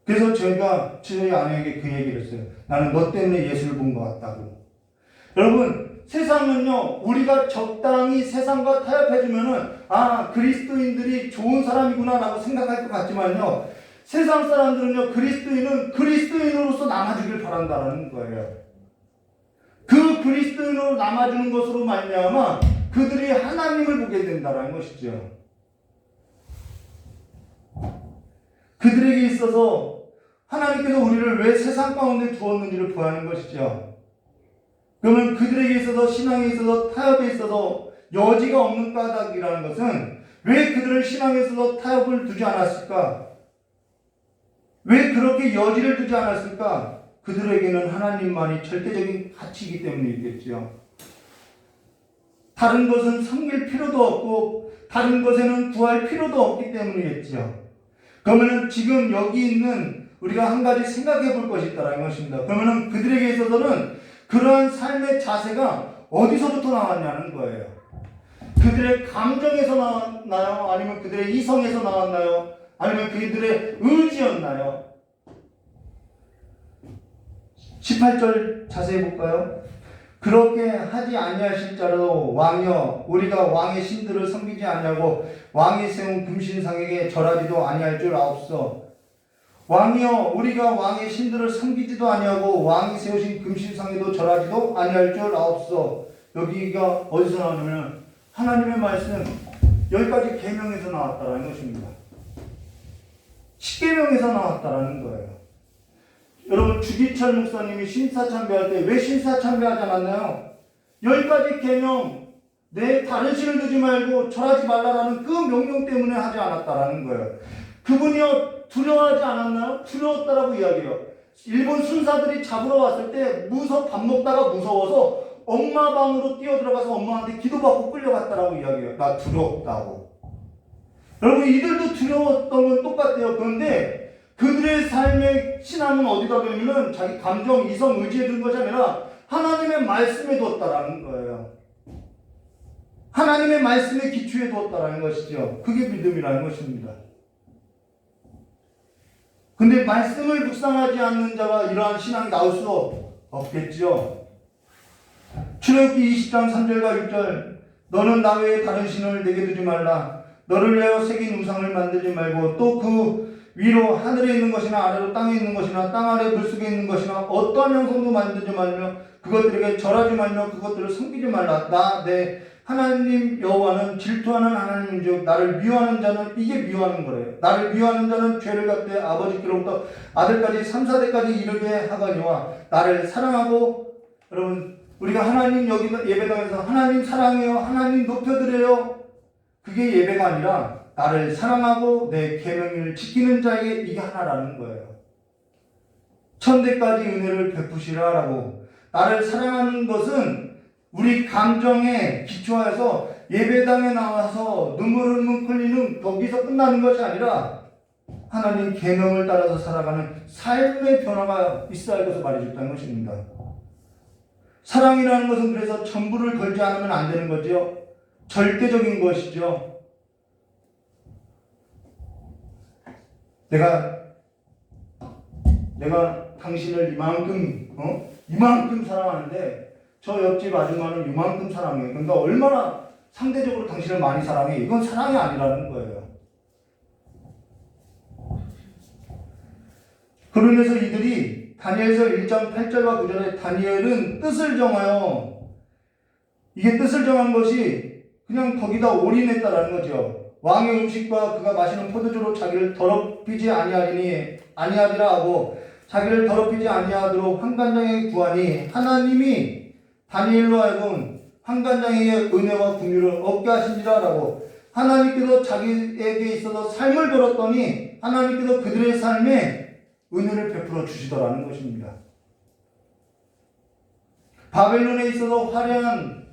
그래서 제가 저희 아내에게 그 얘기를 했어요. 나는 너 때문에 예수를 본 것 같다고. 여러분, 세상은요, 우리가 적당히 세상과 타협해주면은, 그리스도인들이 좋은 사람이구나 라고 생각할 것 같지만요, 세상 사람들은요, 그리스도인은 그리스도인으로서 남아주길 바란다는 거예요. 그 그리스도인으로 남아주는 것으로 말미암아 그들이 하나님을 보게 된다는 것이죠. 그들에게 있어서 하나님께서 우리를 왜 세상 가운데 두었는지를 보아하는 것이죠. 그러면 그들에게 있어서 신앙에 있어서 타협에 있어서 여지가 없는 까닭이라는 것은 왜 그들을 신앙에 있어서 타협을 두지 않았을까? 왜 그렇게 여지를 두지 않았을까? 그들에게는 하나님만이 절대적인 가치이기 때문이겠지요. 다른 것은 섬길 필요도 없고 다른 것에는 구할 필요도 없기 때문이겠지요. 그러면은 지금 여기 있는 우리가 한 가지 생각해 볼 것이 있다는 것입니다. 그러면은 그들에게 있어서는 그러한 삶의 자세가 어디서부터 나왔냐는 거예요. 그들의 감정에서 나왔나요? 아니면 그들의 이성에서 나왔나요? 아니면 그들의 의지였나요? 18절 자세히 볼까요? 그렇게 하지 아니하실자라도 왕이여, 우리가 왕의 신들을 섬기지 아니하고 왕이 세운 금신상에게 절하지도 아니할 줄 아옵소서. 왕이여, 우리가 왕의 신들을 섬기지도 아니하고 왕이 세우신 금신상에도 절하지도 아니할 줄 아옵소서. 여기가 어디서 나오냐면 하나님의 말씀 10가지 계명에서 나왔다는 것입니다. 10계명에서 나왔다는 거예요. 여러분, 주기철 목사님이 신사참배할 때 왜 신사참배하지 않았나요? 10가지 계명, 내 다른 신을 두지 말고 절하지 말라라는 그 명령 때문에 하지 않았다라는 거예요. 그분이요, 두려워하지 않았나요? 두려웠다라고 이야기해요. 일본 순사들이 잡으러 왔을 때 밥 먹다가 무서워서 엄마 방으로 뛰어들어가서 엄마한테 기도받고 끌려갔다라고 이야기해요. 나 두렵다고. 여러분, 이들도 두려웠던 건 똑같아요. 그런데 그들의 삶의 신앙은 어디다 두냐면 자기 감정, 이성, 의지에 둔 것이 아니라 하나님의 말씀에 두었다라는 거예요. 하나님의 말씀에 기초에 두었다라는 것이죠. 그게 믿음이라는 것입니다. 근데 말씀을 묵상하지 않는 자가 이러한 신앙이 나올 수 없겠죠. 출애굽기 20장 3절과 6절, 너는 나 외에 다른 신을 내게 두지 말라. 너를 위하여 새긴 우상을 만들지 말고 또 그 위로 하늘에 있는 것이나 아래로 땅에 있는 것이나 땅 아래 물속에 있는 것이나 어떠한 형상도 만들지 말며 그것들에게 절하지 말며 그것들을 섬기지 말라. 나 내 하나님 여호와는 질투하는 하나님인즉 나를 미워하는 자는 이게 미워하는 거래요. 나를 미워하는 자는 죄를 갚되 아버지께로부터 아들까지 3, 4대까지 이르게 하거니와 나를 사랑하고, 여러분, 우리가 하나님 여기 예배당에서 하나님 사랑해요, 하나님 높여드려요, 그게 예배가 아니라 나를 사랑하고 내 계명을 지키는 자에게 이게 하나라는 거예요. 천대까지 은혜를 베푸시라라고. 나를 사랑하는 것은 우리 감정에 기초하여서 예배당에 나와서 눈물을 흘리는 거기서 끝나는 것이 아니라 하나님 계명을 따라서 살아가는 삶의 변화가 있어야 할 것을 말해줬다는 것입니다. 사랑이라는 것은 그래서 전부를 걸지 않으면 안 되는 거죠. 절대적인 것이죠. 내가 당신을 이만큼 사랑하는데 저 옆집 아줌마는 이만큼 사랑해. 그러니까 얼마나 상대적으로 당신을 많이 사랑해. 이건 사랑이 아니라는 거예요. 그러면서 이들이 다니엘서 1장 8절과 9절에 다니엘은 뜻을 정하여 이게 뜻을 정한 것이 그냥 거기다 올인했다라는 거죠. 왕의 음식과 그가 마시는 포도주로 자기를 더럽히지 아니하리라 하고 자기를 더럽히지 아니하도록 환관장에게 구하니 하나님이 다니엘로 하여금 환관장에게 은혜와 긍휼을 얻게 하신지라라고 하나님께서 자기에게 있어서 삶을 걸었더니 하나님께서 그들의 삶에 은혜를 베풀어 주시더라는 것입니다. 바벨론에 있어서 화려한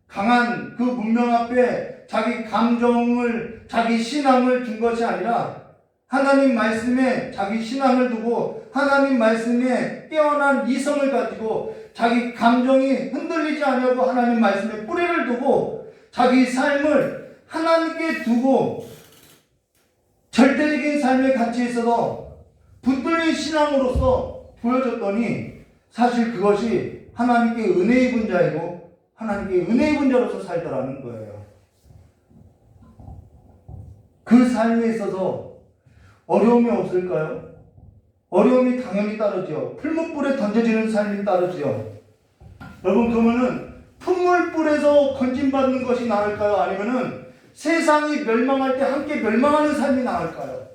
강한 그 문명 앞에 자기 감정을 자기 신앙을 준 것이 아니라 하나님 말씀에 자기 신앙을 두고 하나님 말씀에 깨어난 이성을 가지고 자기 감정이 흔들리지 않냐고 하나님 말씀에 뿌리를 두고 자기 삶을 하나님께 두고 절대적인 삶의 가치에 있어서 붙들린 신앙으로서 보여줬더니 사실 그것이 하나님께 은혜 입은 자이고 하나님께 은혜 입은 자로서 살더라는 거예요. 그 삶에 있어서 어려움이 없을까요? 어려움이 당연히 따르죠. 풀무불에 던져지는 삶이 따르죠. 여러분, 그러면은 풀무불에서 건진받는 것이 나을까요? 아니면은 세상이 멸망할 때 함께 멸망하는 삶이 나을까요?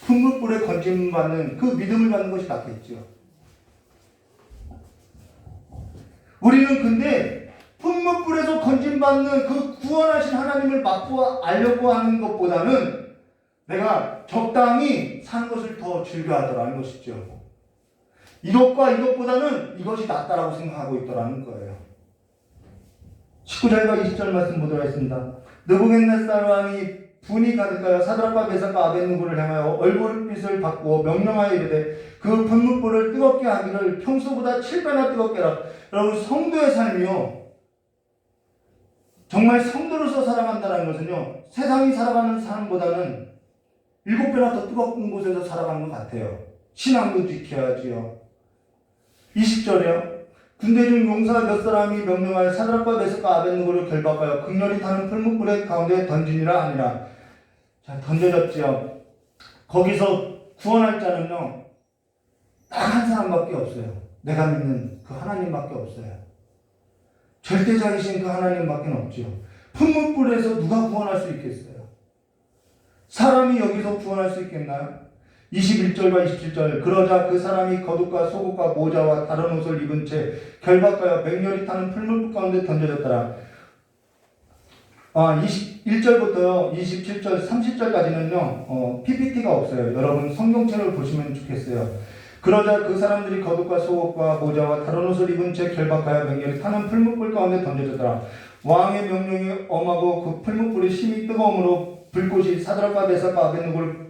풀무불에 건진받는 그 믿음을 받는 것이 낫겠죠. 우리는 근데 풀무불에서 건진받는 그 구원하신 하나님을 맞고 알려고 하는 것보다는 내가 적당히 사는 것을 더 즐겨하더라는 것이죠. 이것과 이것보다는 이것이 낫다라고 생각하고 있더라는 거예요. 19절과 20절 말씀 보도록 하겠습니다. 느부갓네살 왕이 분이 가득하여 사드락과 메삭과 아벳느고를 향하여 얼굴빛을 바꾸어 명령하여 이르되 그 분무불을 뜨겁게 하기를 평소보다 7배나 뜨겁게 하라. 여러분, 성도의 삶이요, 정말 성도로서 살아간다는 것은요, 세상이 살아가는 삶보다는 7배나 더 뜨거운 곳에서 살아가는 것 같아요. 신앙도 지켜야지요. 20절에요. 군대 중 용사 몇 사람이 명령하여 사드락과 메삭과 아벳느고를 결박하여 극렬히 타는 풀무불의 가운데 던지니라 하니라. 자, 던져졌지요. 거기서 구원할 자는요, 딱 한 사람밖에 없어요. 내가 믿는 그 하나님밖에 없어요. 절대자이신 그 하나님밖에 없죠. 풀무불에서 누가 구원할 수 있겠어요? 사람이 여기서 구원할 수 있겠나요? 21절과 27절. 그러자 그 사람이 겉옷과 속옷과 모자와 다른 옷을 입은 채 결박하여 맹렬히 타는 풀무불 가운데 던져졌더라. 21절부터요 27절 30절까지는요 PPT가 없어요. 여러분 성경책을 보시면 좋겠어요. 그러자 그 사람들이 겉옷과 속옷과 모자와 다른 옷을 입은 채 결박하여 맹렬히 타는 풀무불 가운데 던져졌더라. 왕의 명령이 엄하고 그 풀무불이 심히 뜨거움으로 불꽃이 사드락과 메삭과 아벳느고를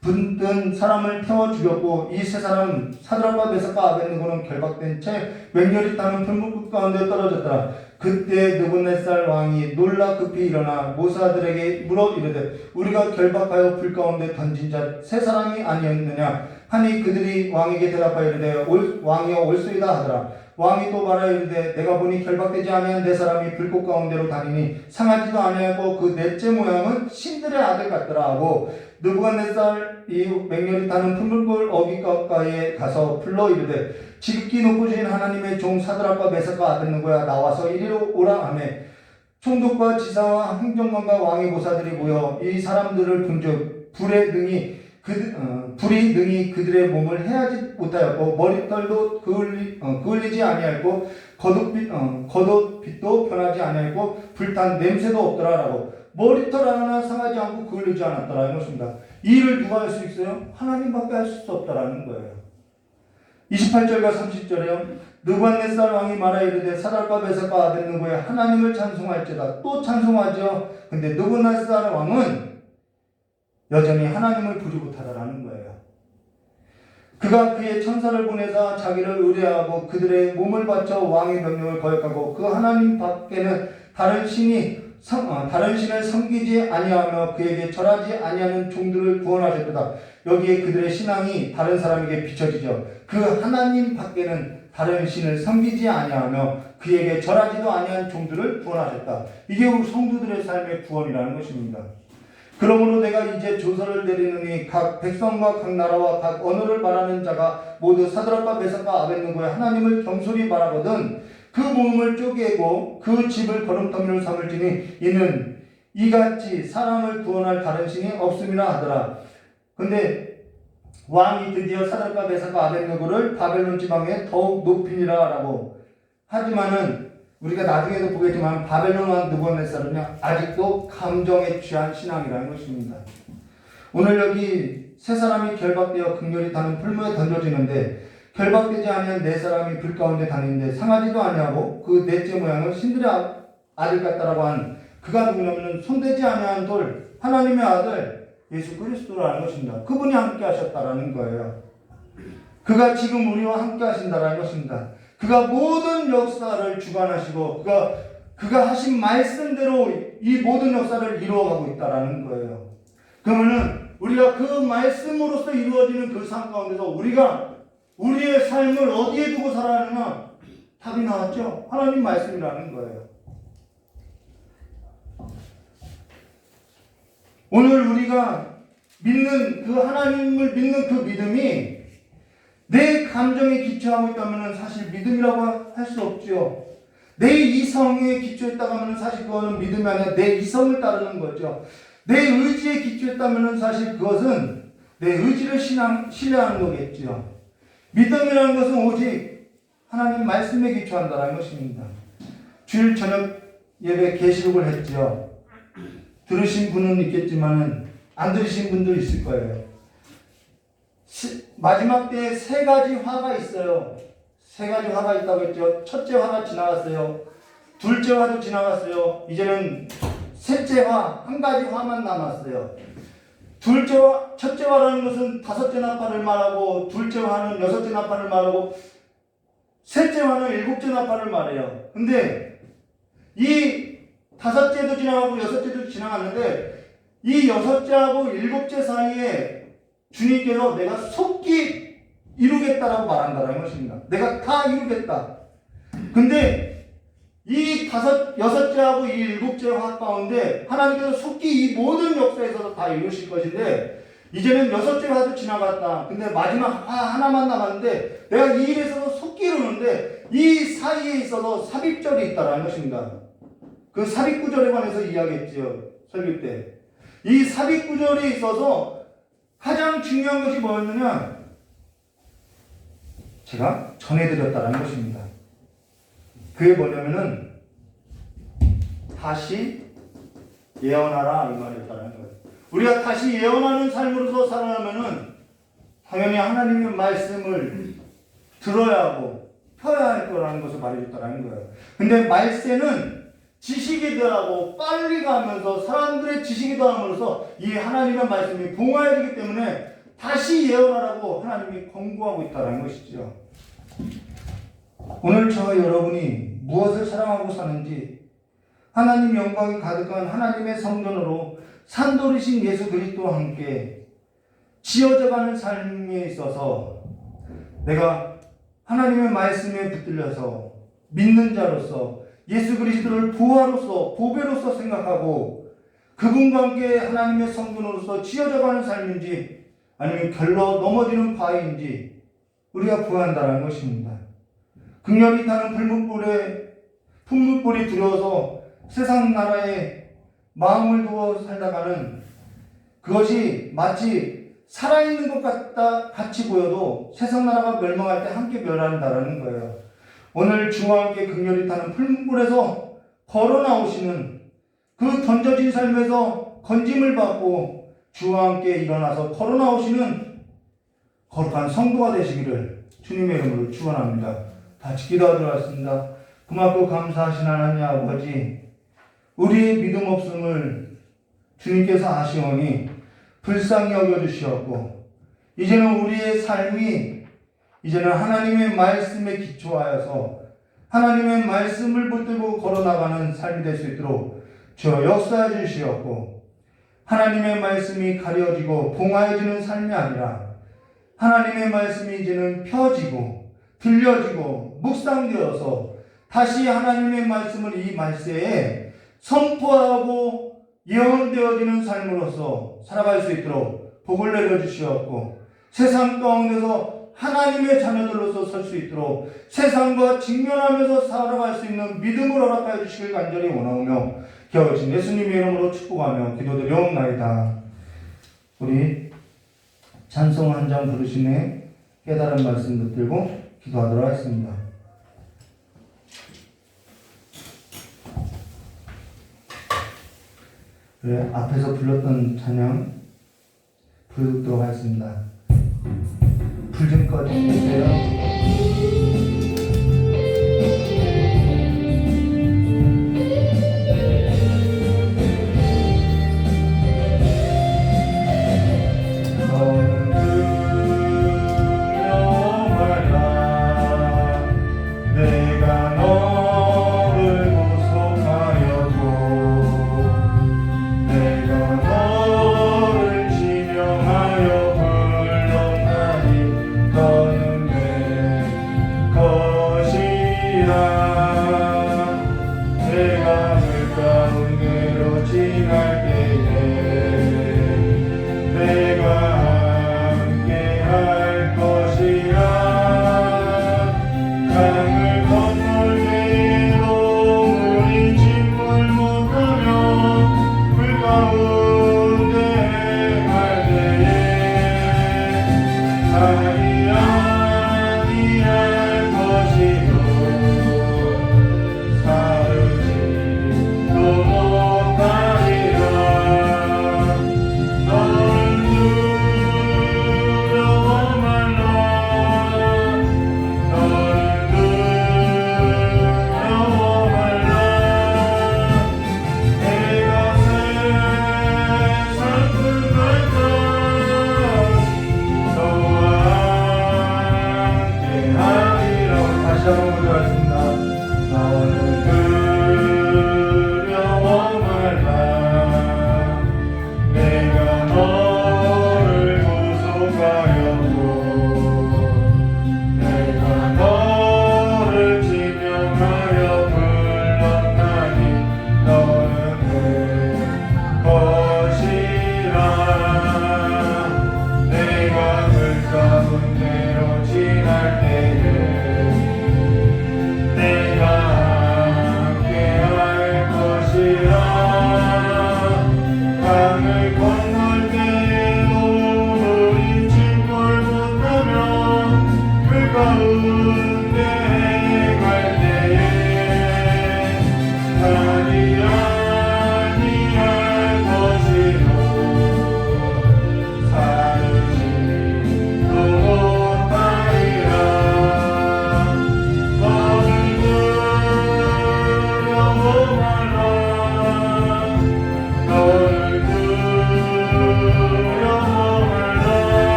붙든 사람을 태워 죽였고 이 세 사람 사드락과 메삭과 아벳느고는 결박된 채 맹렬히 타는 풀무불 가운데 떨어졌더라. 그때 느부갓네살 왕이 놀라 급히 일어나 모사들에게 물어 이르되 우리가 결박하여 불 가운데 던진 자 세 사람이 아니었느냐 하니 그들이 왕에게 대답하여 이르되 왕이여 올소이다 하더라. 왕이 또 말하여 이르되 내가 보니 결박되지 아니한 네 사람이 불꽃 가운데로 다니니 상하지도 아니하고 그 넷째 모양은 신들의 아들 같더라 하고 느부갓네살이 맹렬히 타는 풀무불 어귀 가까이에 가서 불러 이르되 지극히 높으신 하나님의 종 사드락과 메삭과 아벳느고야 나와서 이리로 오라 하며 총독과 지사와 행정관과 왕의 모사들이 모여 이 사람들을 본즉 불이 능히 그들의 몸을 해하지 못하였고 머리털도 그을리지 아니하였고 겉옷빛도 변하지 아니하였고 불탄 냄새도 없더라라고. 머리털 하나 상하지 않고 그을리지 않았더라는 것입니다. 이 일을 누가 할 수 있어요? 하나님밖에 할 수 없다라는 거예요. 28절과 30절에요. 느부갓네살 왕이 말하여 이르되 사드락과 메삭과 아벳느고의 하나님을 찬송할지어다. 또 찬송하죠. 근데 느부갓네살 왕은 여전히 하나님을 부르지 못하더라는 거예요. 그가 그의 천사를 보내사 자기를 의뢰하고 그들의 몸을 바쳐 왕의 명령을 거역하고 그 하나님 밖에는 다른 신을 섬기지 아니하며 그에게 절하지 아니하는 종들을 구원하셨도다. 여기에 그들의 신앙이 다른 사람에게 비춰지죠. 그 하나님 밖에는 다른 신을 섬기지 아니하며 그에게 절하지도 아니한 종들을 구원하셨다. 이게 우리 성도들의 삶의 구원이라는 것입니다. 그러므로 내가 이제 조서를 내리느니 각 백성과 각 나라와 각 언어를 말하는 자가 모두 사드락과 메삭과 아벳느고의 하나님을 경솔히 바라거든 그 몸을 쪼개고 그 집을 거름더미로 삼을지니 이는 이같이 사람을 구원할 다른 신이 없음이라 하더라. 근데 왕이 드디어 사드락과 메삭과 아벳느고를 바벨론 지방에 더욱 높이니라 라고. 하지만은 우리가 나중에도 보겠지만 바벨론 왕 느부갓네살은요 아직도 감정에 취한 신앙이라는 것입니다. 오늘 여기 세 사람이 결박되어 극렬히 타는 풀무에 던져지는데 결박되지 아니한 네 사람이 불 가운데 다니는데 상하지도 아니하고 그 넷째 모양은 신들의 아들 같다라고 한 그가 누구냐면 손대지 아니한 돌 하나님의 아들 예수 그리스도라는 것입니다. 그분이 함께 하셨다라는 거예요. 그가 지금 우리와 함께 하신다라는 것입니다. 그가 모든 역사를 주관하시고 그가 하신 말씀대로 이 모든 역사를 이루어가고 있다라는 거예요. 그러면은 우리가 그 말씀으로서 이루어지는 그 삶 가운데서 우리가 우리의 삶을 어디에 두고 살아가느냐? 답이 나왔죠. 하나님 말씀이라는 거예요. 오늘 우리가 믿는 그 하나님을 믿는 그 믿음이 내 감정에 기초하고 있다면 사실 믿음이라고 할 수 없죠. 내 이성에 기초했다고 하면 사실 그거는 믿음이 아니라 내 이성을 따르는 거죠. 내 의지에 기초했다면 사실 그것은 내 의지를 신뢰하는 거겠죠. 믿음이라는 것은 오직 하나님 말씀에 기초한다는 것입니다. 주일 저녁 예배 계시록을 했죠. 들으신 분은 있겠지만 안 들으신 분도 있을 거예요. 마지막 때에 세 가지 화가 있어요. 세 가지 화가 있다고 했죠. 첫째 화가 지나갔어요. 둘째 화도 지나갔어요. 이제는 셋째 화, 한 가지 화만 남았어요. 첫째 화라는 것은 다섯째 나팔을 말하고, 둘째 화는 여섯째 나팔을 말하고, 셋째 화는 일곱째 나팔을 말해요. 근데 이 다섯째도 지나가고 여섯째도 지나갔는데 이 여섯째하고 일곱째 사이에 주님께서 내가 속히 이루겠다라고 말한다는 것입니다. 내가 다 이루겠다. 근데 이 여섯째하고 이 일곱째 화 가운데 하나님께서 속히 이 모든 역사에서 다 이루실 것인데 이제는 여섯째 화도 지나갔다. 근데 마지막 화 하나만 남았는데 내가 이 일에 있어서 속히 이루는데 이 사이에 있어서 삽입절이 있다라는 것입니다. 그 삽입구절에 관해서 이야기했지요. 설교 때. 이 삽입구절에 있어서 가장 중요한 것이 뭐였느냐? 제가 전해드렸다는 것입니다. 그게 뭐냐면은 다시 예언하라 이 말이었다는 거예요. 우리가 다시 예언하는 삶으로서 살아가면은 당연히 하나님의 말씀을 들어야 하고 펴야 할 거라는 것을 말해줬다는 거예요. 근데 말세는 지식이 더하고 빨리 가면서 사람들의 지식이 더함으로써 이 하나님의 말씀이 봉화해지기 때문에 다시 예언하라고 하나님이 권고하고 있다는 것이죠. 오늘 저와 여러분이 무엇을 사랑하고 사는지 하나님 영광이 가득한 하나님의 성전으로 산돌이신 예수 그리스도와 함께 지어져가는 삶에 있어서 내가 하나님의 말씀에 붙들려서 믿는 자로서 예수 그리스도를 부하로서 보배로서 생각하고 그분과 함께 하나님의 성전으로서 지어져가는 삶인지 아니면 결로 넘어지는 바위인지 우리가 구한다는 것입니다. 극렬히 타는 풀무불이 두려워서 세상 나라에 마음을 두어 살다가는 그것이 마치 살아있는 것 같이 보여도 세상 나라가 멸망할 때 함께 멸한다는 거예요. 오늘 주와 함께 극렬히 타는 풀무불에서 걸어 나오시는 그 던져진 삶에서 건짐을 받고 주와 함께 일어나서 걸어 나오시는 거룩한 성도가 되시기를 주님의 이름으로 축원합니다. 같이 기도하도록 하겠습니다. 고맙고 감사하신 하나님 아버지, 우리의 믿음 없음을 주님께서 아시오니 불쌍히 여겨주시었고 이제는 우리의 삶이 이제는 하나님의 말씀에 기초하여서 하나님의 말씀을 붙들고 걸어나가는 삶이 될 수 있도록 주여 역사해 주시었고 하나님의 말씀이 가려지고 봉화해지는 삶이 아니라 하나님의 말씀이 이제는 펴지고 들려지고 묵상되어서 다시 하나님의 말씀을 이 말세에 선포하고 예언되어지는 삶으로서 살아갈 수 있도록 복을 내려주시옵고 세상 가운데서 하나님의 자녀들로서 설 수 있도록 세상과 직면하면서 살아갈 수 있는 믿음을 허락하여 주시길 간절히 원하오며 기어오신 예수님의 이름으로 축복하며 기도드리옵나이다. 우리 찬송 한 장 부르시네 깨달은 말씀 붙들고 기도하도록 하겠습니다. 그래, 앞에서 불렀던 찬양 부르도록 하겠습니다. 불 좀 꺼주세요.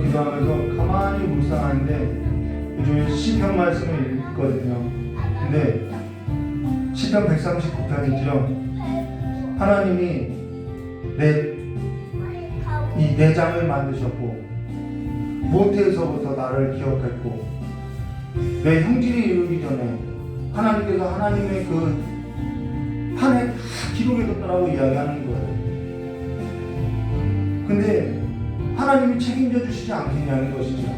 기도하면서 가만히 묵상하는데 요즘에 시편 말씀을 읽거든요. 근데 시편 139편이죠. 하나님이 이 내장을 만드셨고 모태에서부터 나를 기억했고 내 형질이 이루기 전에 하나님께서 하나님의 그 판에 다 기록해뒀다라고 이야기하는 거예요. 근데 하나님이 책임져 주시지 않겠냐는 것이죠.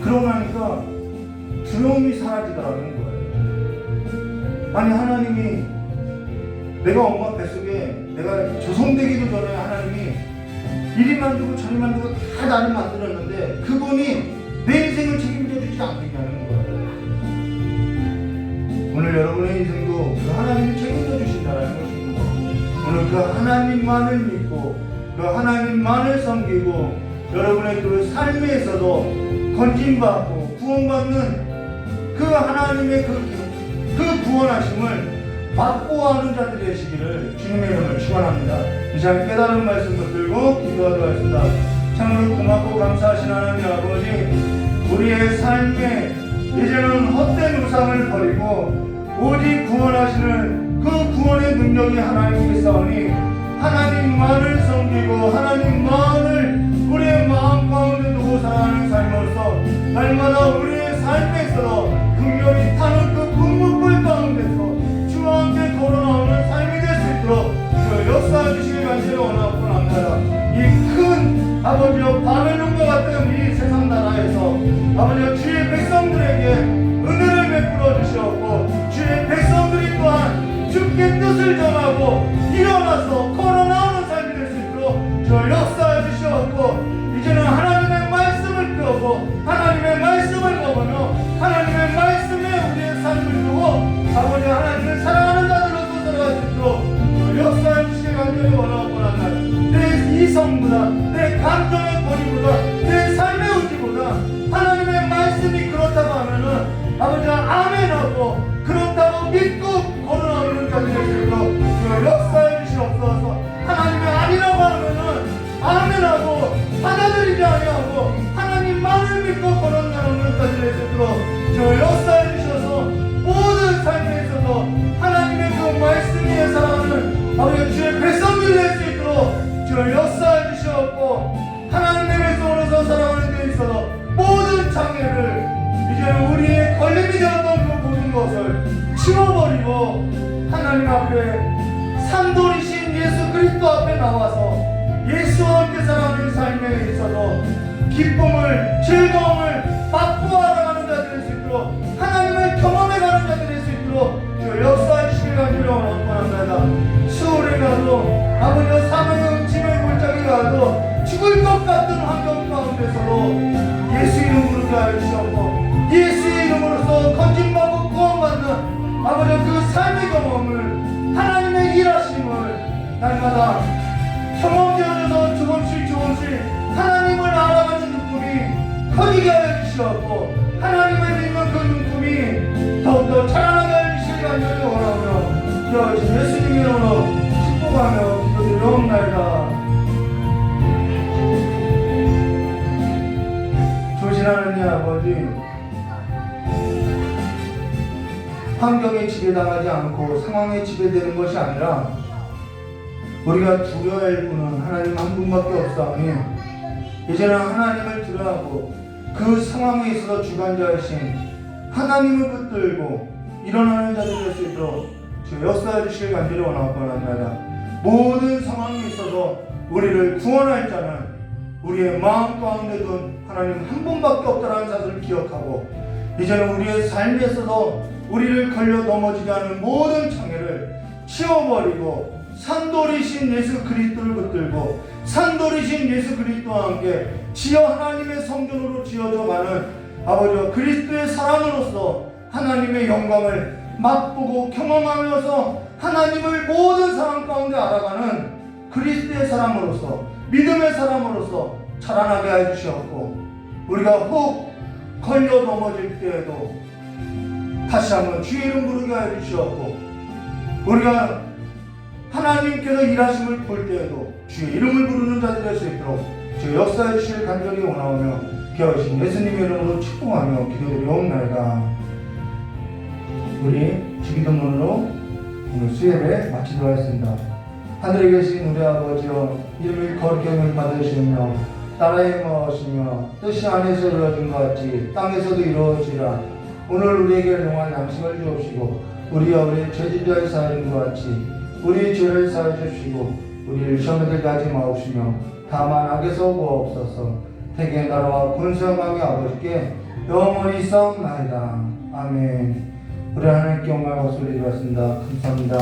그러고 나니까 두려움이 사라지더라는 거예요. 아니 하나님이 내가 엄마 뱃속에 내가 조성되기도 전에 하나님이 이리 만들고 저리 만들고 다 나를 만들었는데 그분이 내 인생을 책임져 주지 않겠냐는 거예요. 오늘 여러분의 인생도 그 하나님이 책임져 주신다는 것입니다. 오늘 그 하나님만을 믿고 그 하나님만을 섬기고 여러분의 그 삶에서도 건진받고 구원받는 그 하나님의 그 구원하심을 맛보아하는 자들이 되시기를 주님의 이름을 축원합니다. 이 시간 깨달은 말씀 붙들고 기도하도록 하겠습니다. 참으로 고맙고 감사하신 하나님 아버지, 우리의 삶에 이제는 헛된 우상을 버리고 오직 구원하시는 그 그 구원의 능력이 하나님께 있사오니 하나님만을 섬기고 하나님만을 우리의 마음 가운데 두고 살아가는 삶으로서 날마다 우리의 삶에 있어서 극렬히 타는 그 분무불 가운데서 주와 함께 걸어나오는 삶이 될 수 있도록 그 역사해 주시길 간절히 원하고 합니다. 이 큰 아버지여 바벨론과 같은 이 세상 나라에서 아버지여 주의 백성들에게 은혜를 베풀어 주시옵고 주의 백성들이 또한 주께 뜻을 정하고 일어나서 걸어나오는 삶이 될 수 있도록 저 역사해 주시옵고 이제는 하나님의 말씀을 끄고 하나님의 말씀을 먹으며 하나님의 말씀에 우리의 삶을 두고 아버지 하나님을 사랑하는 자들로서 살아갈 수 있도록 역사해 주시길 간절히 원하고 합니다. 내 이성보다 내 감정의 권위보다 내 삶의 의지보다 하나님의 말씀이 그렇다고 하면은 아버지 아멘하고 그렇다고 믿고 걸어나오는 자들이 될 수 있도록 역사해 주시옵소서. 하나님의 아니라고 하면은 아멘하고 받아들이지 아니하고 하나님만을 믿고 걸어나오는 자들이 될 수 있도록 역사해 주셔서 모든 삶에 있어서 하나님의 그 말씀 위에 살아가는 아버지 주의 백성들이 될 수 있도록 역사해 주시옵고 하나님의 백성으로서 살아가는 데 있어서 모든 장애를 이제 우리의 걸림이 되었던 그 모든 것을 치워버리고 하나님 앞에 산돌이신 예수 그리스도 앞에 나와서 예수와 함께 살아가는 삶에 있어서 기쁨을 즐거움을 맛보아 나가는 자들이 될 수 있도록 하나님을 경험해가는 자들이 될 수 있도록 역사해 주시길 간절히 원합니다. 수월에 가도 아버지와 사망의 짐의 골짜기 가도 죽을 것 같은 환경 가운데서도 예수 이름으로 하여 주시옵고 예수의 이름으로서 건진받고 구원받는 아버지 그 삶의 경험을 하나님의 일하심을 날마다 경험되어져서 조금씩 하나님을 알아가는 눈금이 커지게 하여 주시옵고 하나님을 믿는 그 눈금이 더욱더 자라나게 하여 주시길 간절히 원하오며 예수님 이름으로 축복하며 기도드리옵나이다. 조신하는 이 아버지 환경에 지배당하지 않고 상황에 지배되는 것이 아니라 우리가 두려워야 할 분은 하나님 한 분밖에 없사오니 이제는 하나님을 두려워하고 그 상황에 있어서 주관자이신 하나님을 붙들고 일어나는 자들이 될 수 있도록 역사해 주시길 간절히 원하고 합니다. 모든 상황에 있어서 우리를 구원할 자는 우리의 마음 가운데 둔 하나님 한 분밖에 없다는 사실을 기억하고 이제는 우리의 삶에 있어서 우리를 걸려 넘어지게 하는 모든 장애를 치워버리고 산돌이신 예수 그리스도를 붙들고 산돌이신 예수 그리스도와 함께 지어 하나님의 성전으로 지어져 가는 아버지와 그리스도의 사람으로서 하나님의 영광을 맛보고 경험하면서 하나님을 모든 상황 가운데 알아가는 그리스도의 사람으로서 믿음의 사람으로서 자라나게 해주시옵고 우리가 혹 걸려 넘어질 때에도 다시 한번 주의 이름 부르게 해주시옵고 우리가 하나님께서 일하심을 볼 때에도 주의 이름을 부르는 자들이 될 수 있도록 주 역사해 주실 간절히 원하오며 귀하신 예수님의 이름으로 축복하며 기도드리옵나이다. 우리 주기도문으로 오늘 수예배 마치도록 하겠습니다. 하늘에 계신 우리 아버지여 이름이 거룩히 받으시며 나라의 무엇이며 뜻이 하늘에서 이루어진 것 같이 땅에서도 이루어지라. 오늘 우리에게 용할 양식을 주옵시고 우리가 우리 죄진자의 사하는 것 같이 우리 죄를 사하여 주시고 우리를 시험에 들게 하지 마옵시며 다만 악에서 구하옵소서. 태계의 나라와 권세와 아버지께 영원히 싸움나이다. 아멘. 우리 하나님께 영광과 소리 드렸습니다. 감사합니다.